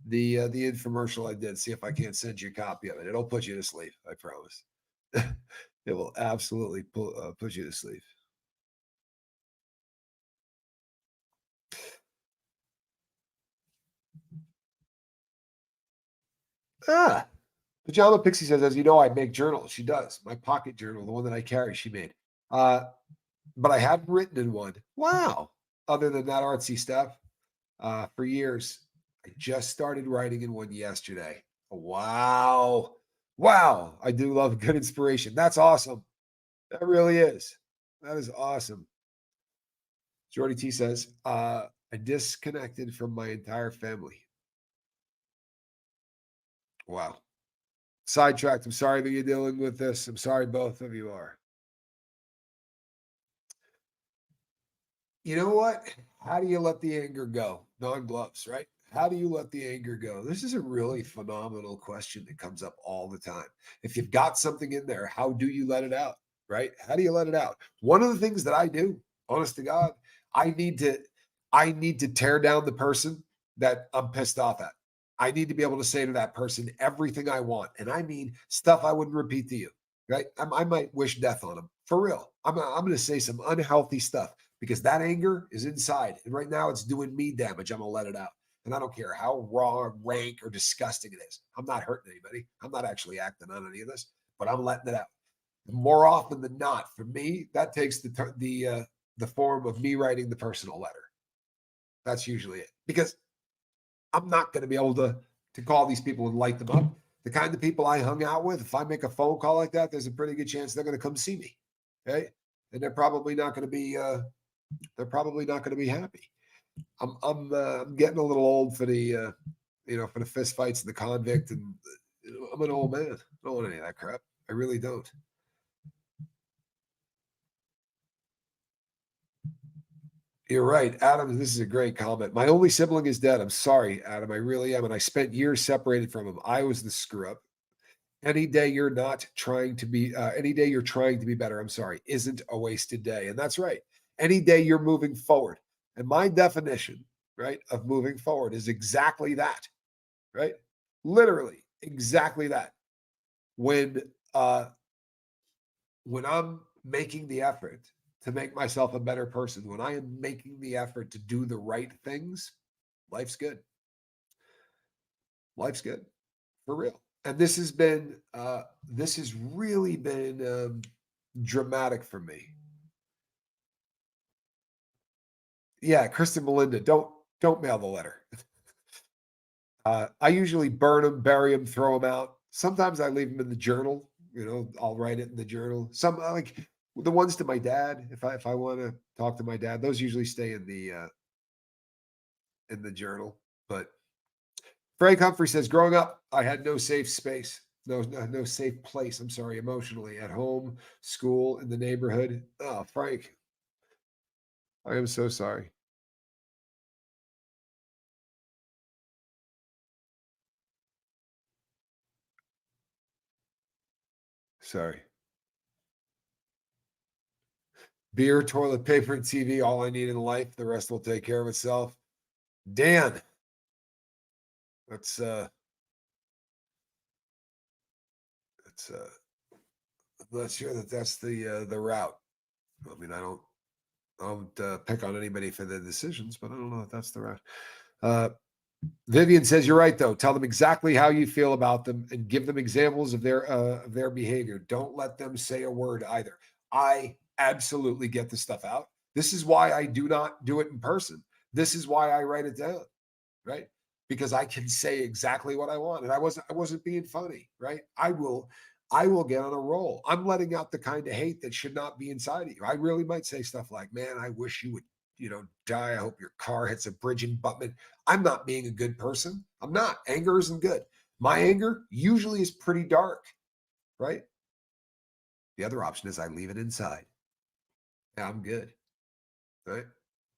S1: the infomercial I did. See if I can't send you a copy of it. It'll put you to sleep. I promise. It will absolutely put you to sleep. Ah, Pajama Pixie says, as you know, I make journals. She does. My pocket journal, the one that I carry, she made. But I hadn't written in one. Wow. Other than that artsy stuff, for years. I just started writing in one yesterday. Wow. Wow. I do love good inspiration. That's awesome. That really is. That is awesome. Jordy T says, I disconnected from my entire family. Wow. Sidetracked. I'm sorry that you're dealing with this. I'm sorry both of you are. You know what? How do you let the anger go? Non gloves, right? How do you let the anger go? This is a really phenomenal question that comes up all the time. If you've got something in there, how do you let it out? Right? How do you let it out? One of the things that I do, honest to God, I need to I need to tear down the person that I'm pissed off at. I need to be able to say to that person everything I want. And I mean stuff I wouldn't repeat to you. Right? I might wish death on them. For real. I'm going to say some unhealthy stuff because that anger is inside. And right now it's doing me damage. I'm going to let it out. And I don't care how raw, rank, or disgusting it is. I'm not hurting anybody. I'm not actually acting on any of this, but I'm letting it out. More often than not, for me, that takes the form of me writing the personal letter. That's usually it because I'm not going to be able to call these people and light them up. The kind of people I hung out with, if I make a phone call like that, there's a pretty good chance they're going to come see me. Okay, and they're probably not going to be happy. I'm getting a little old for the for the fist fights and the convict, and I'm an old man. I don't want any of that crap. I really don't. You're right, Adam. This is a great comment. My only sibling is dead. I'm sorry, Adam. I really am, and I spent years separated from him. I was the screw up. Any day you're not trying to be, any day you're trying to be better. I'm sorry, isn't a wasted day, and that's right. Any day you're moving forward, and my definition, right, of moving forward is exactly that, right? Literally, exactly that. When uh, when I'm making the effort to make myself a better person, when I am making the effort to do the right things, life's good. Life's good for real. And this has really been dramatic for me. Yeah, Kristen Melinda, don't mail the letter. I usually burn them, bury them, throw them out. Sometimes I leave them in the journal. I'll write it in the journal. Some like the ones to my dad. If I want to talk to my dad, those usually stay in the journal. But Frank Humphrey says, growing up, I had no safe space, no safe place. I'm sorry, emotionally at home, school, in the neighborhood. Oh, Frank, I am so sorry. Sorry. Beer, toilet paper, and TV, all I need in life. The rest will take care of itself. Dan, that's that's I'm not sure that that's the route. I mean, I don't pick on anybody for their decisions, but I don't know if that's the route. Uh, Vivian says you're right though. Tell them exactly how you feel about them and give them examples of their behavior. Don't let them say a word either. I absolutely get the stuff out. This is why I do not do it in person. This is why I write it down, right? Because I can say exactly what I want. And I wasn't being funny, right? I will get on a roll. I'm letting out the kind of hate that should not be inside of you. I really might say stuff like, man, I wish you would, die. I hope your car hits a bridge in Buttman. I'm not being a good person. I'm not. Anger isn't good. My anger usually is pretty dark, right? The other option is I leave it inside. Yeah, I'm good, right?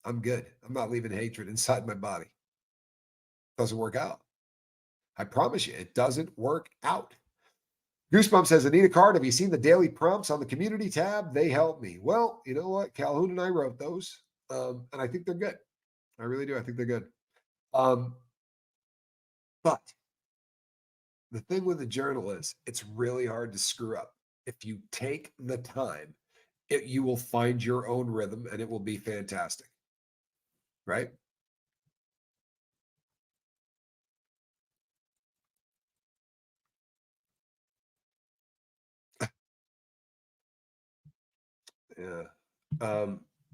S1: I'm good. I'm not leaving hatred inside my body. Doesn't work out. I promise you, it doesn't work out. Goosebumps says, Anita Card, have you seen the daily prompts on the community tab? They help me. Well, you know what? Calhoun and I wrote those, and I think they're good. I really do. I think they're good. But the thing with a journal is it's really hard to screw up. If you take the time, you will find your own rhythm and it will be fantastic. Right? Yeah.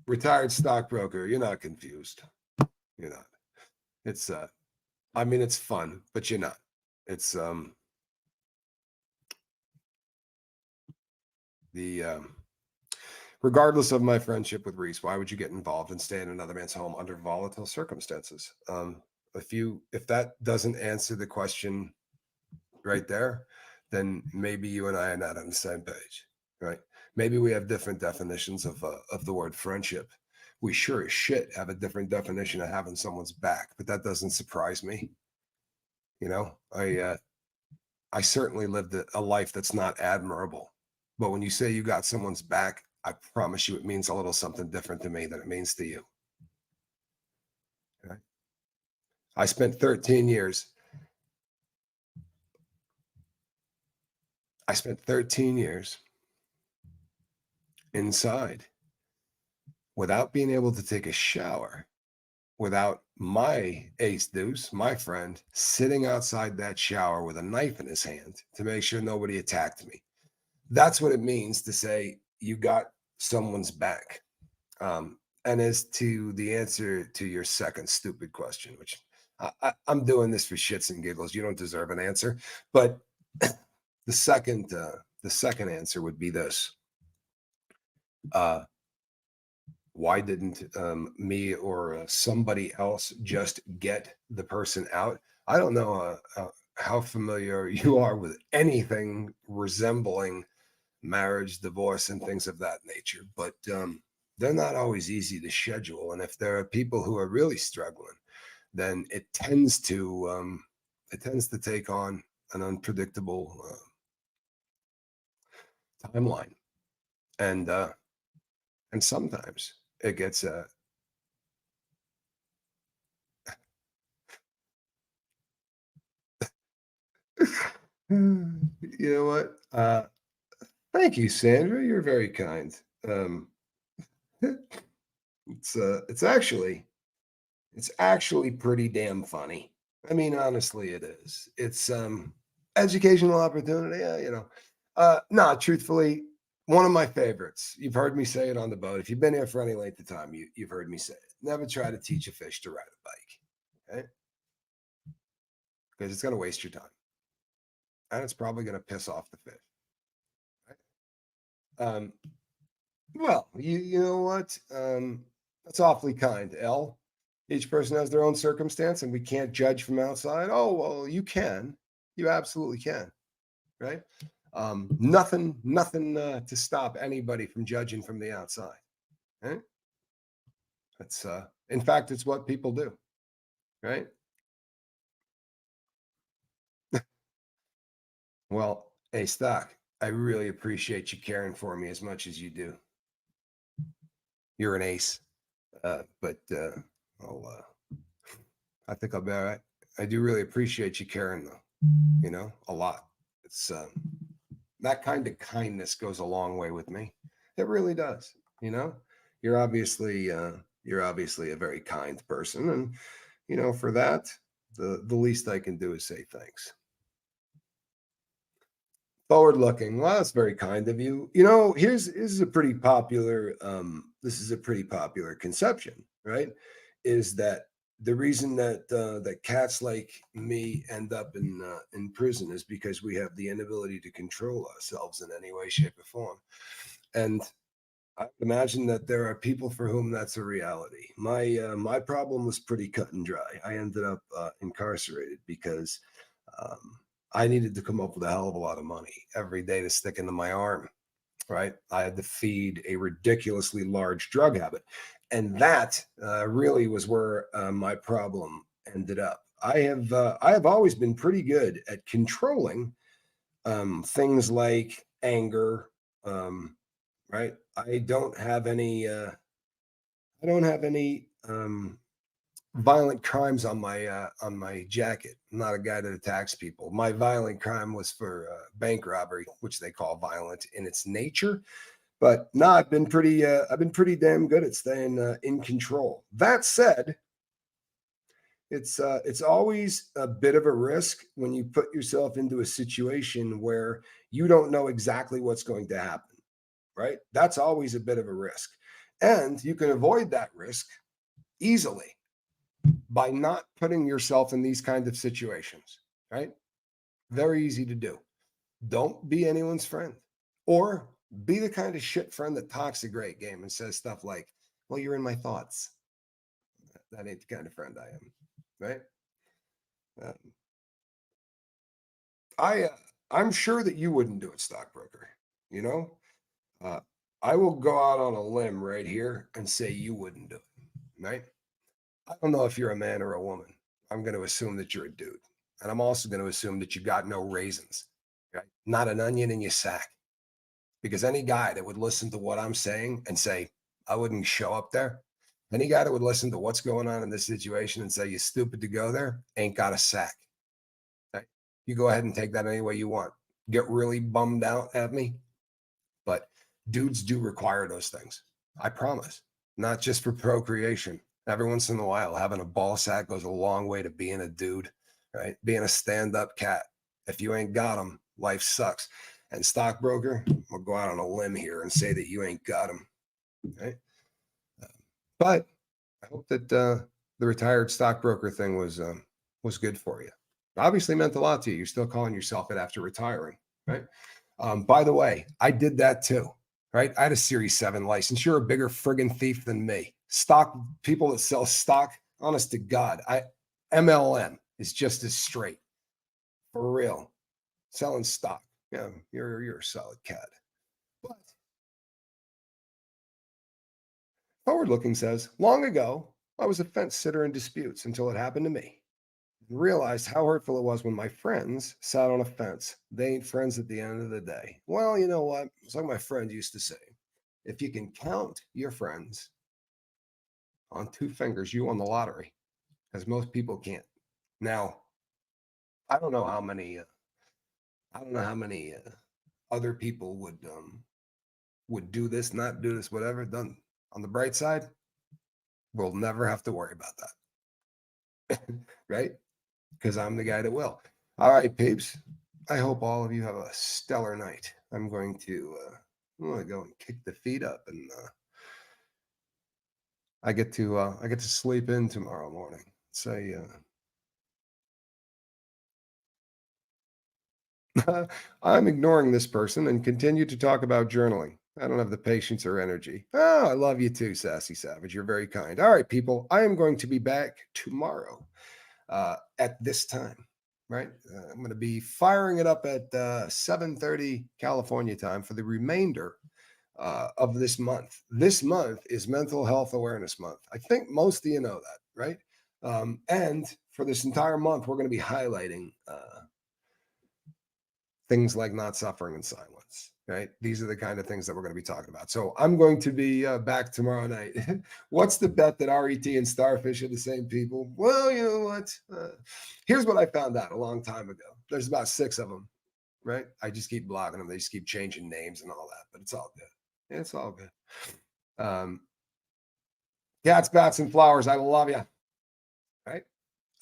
S1: Retired stockbroker, you're not confused. You're not. It's I mean it's fun, but you're not. It's the regardless of my friendship with Reese, why would you get involved and stay in another man's home under volatile circumstances? If that doesn't answer the question right there, then maybe you and I are not on the same page, right? Maybe we have different definitions of the word friendship. We sure as shit have a different definition of having someone's back, but that doesn't surprise me. You know, I certainly lived a life that's not admirable, but when you say you got someone's back, I promise you, it means a little something different to me than it means to you. Okay? I spent 13 years. I spent 13 years inside without being able to take a shower, without my ace deuce, my friend, sitting outside that shower with a knife in his hand to make sure nobody attacked me. That's what it means to say you got someone's back. And as to the answer to your second stupid question, which I'm doing this for shits and giggles, you don't deserve an answer. But the second answer would be this: why didn't me or somebody else just get the person out? I don't know how familiar you are with anything resembling marriage, divorce, and things of that nature, but they're not always easy to schedule. And if there are people who are really struggling, then it tends to take on an unpredictable timeline, and sometimes it gets you know what? Thank you, Sandra. You're very kind. It's actually pretty damn funny. I mean, honestly, it is. It's educational opportunity. Yeah, you know. No, truthfully, one of my favorites. You've heard me say it on the boat. If you've been here for any length of time, you've heard me say it. Never try to teach a fish to ride a bike, okay? Because it's going to waste your time, and it's probably going to piss off the fish. Right? Well, you know what? That's awfully kind, L. Each person has their own circumstance, and we can't judge from outside. Oh, well, you can. You absolutely can, right? Nothing to stop anybody from judging from the outside. Right? It's in fact, it's what people do, right? Well, hey, Stock, I really appreciate you caring for me as much as you do. You're an ace, but I'll I think I'll be all right. I do really appreciate you caring, though. You know, a lot. It's that kind of kindness goes a long way with me. It really does. You know, you're obviously a very kind person, and you know, for that, the least I can do is say thanks. Forward looking. Well, that's very kind of you. You know, here's a pretty popular this is a pretty popular conception, right? Is that the reason that that cats like me end up in prison is because we have the inability to control ourselves in any way, shape, or form. And I imagine that there are people for whom that's a reality. My problem was pretty cut and dry. I ended up incarcerated because um, I needed to come up with a hell of a lot of money every day to stick into my arm. Right, I had to feed a ridiculously large drug habit, and that really was where my problem ended up. I have always been pretty good at controlling things like anger, right? I don't have any violent crimes on my jacket. I'm not a guy that attacks people. My violent crime was for bank robbery, which they call violent in its nature. But no, I've been pretty damn good at staying in control. That said, it's always a bit of a risk when you put yourself into a situation where you don't know exactly what's going to happen, right? That's always a bit of a risk. And you can avoid that risk easily by not putting yourself in these kinds of situations, right? Very easy to do. Don't be anyone's friend, or be the kind of shit friend that talks a great game and says stuff like, well, you're in my thoughts. That ain't the kind of friend I am, right? Um, I I'm sure that you wouldn't do it, stockbroker. You know, uh, I will go out on a limb right here and say you wouldn't do it, right? I don't know if you're a man or a woman. I'm going to assume that you're a dude, and I'm also going to assume that you got no raisins, right? Not an onion in your sack, because any guy that would listen to what I'm saying and say I wouldn't show up there, any guy that would listen to what's going on in this situation and say you're stupid to go there, ain't got a sack. Right? You go ahead and take that any way you want. Get really bummed out at me, but dudes do require those things. I promise. Not just for procreation. Every once in a while, having a ball sack goes a long way to being a dude, right? Being a stand-up cat. If you ain't got them, life sucks. And stockbroker, we'll go out on a limb here and say that you ain't got them, right? But I hope that the retired stockbroker thing was good for you. Obviously meant a lot to you. You're still calling yourself it after retiring, right? By the way, I did that too, right? I had a Series 7 license. You're a bigger friggin' thief than me. Stock people that sell stock, honest to God, MLM is just as straight. For real. Selling stock. Yeah, you're a solid cat. But forward looking says, long ago, I was a fence sitter in disputes until it happened to me. Realized how hurtful it was when my friends sat on a fence. They ain't friends at the end of the day. Well, you know what? It's like my friend used to say, if you can count your friends on two fingers, you won the lottery, as most people can't. Now, I don't know how many. I don't know how many other people would do this, not do this, whatever. Done. On the bright side, we'll never have to worry about that, right? Because I'm the guy that will. All right, peeps. I hope all of you have a stellar night. I'm going to go and kick the feet up, and I get to sleep in tomorrow morning. Say, I'm ignoring this person and continue to talk about journaling. I don't have the patience or energy. Oh, I love you too, Sassy Savage. You're very kind. All right, people. I am going to be back tomorrow at this time. Right, I'm going to be firing it up at 7:30 California time for the remainder of this month. This month is Mental Health Awareness Month. I think most of you know that, right? And for this entire month, we're going to be highlighting things like not suffering in silence, right? These are the kind of things that we're going to be talking about. So I'm going to be back tomorrow night. What's the bet that RET and Starfish are the same people? Well, you know what? Here's what I found out a long time ago. There's about 6 of them, right? I just keep blocking them. They just keep changing names and all that, but it's all good. It's all good. Cats, bats, and flowers. I love you. Right?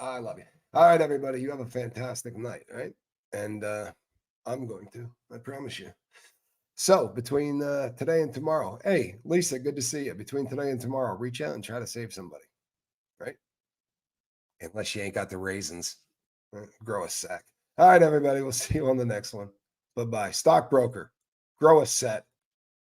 S1: I love you. All right, everybody. You have a fantastic night, right? And I'm going to. I promise you. So between today and tomorrow, hey, Lisa, good to see you. Between today and tomorrow, reach out and try to save somebody, right? Unless you ain't got the raisins, grow a sack. All right, everybody. We'll see you on the next one. Bye bye. Stockbroker, grow a set.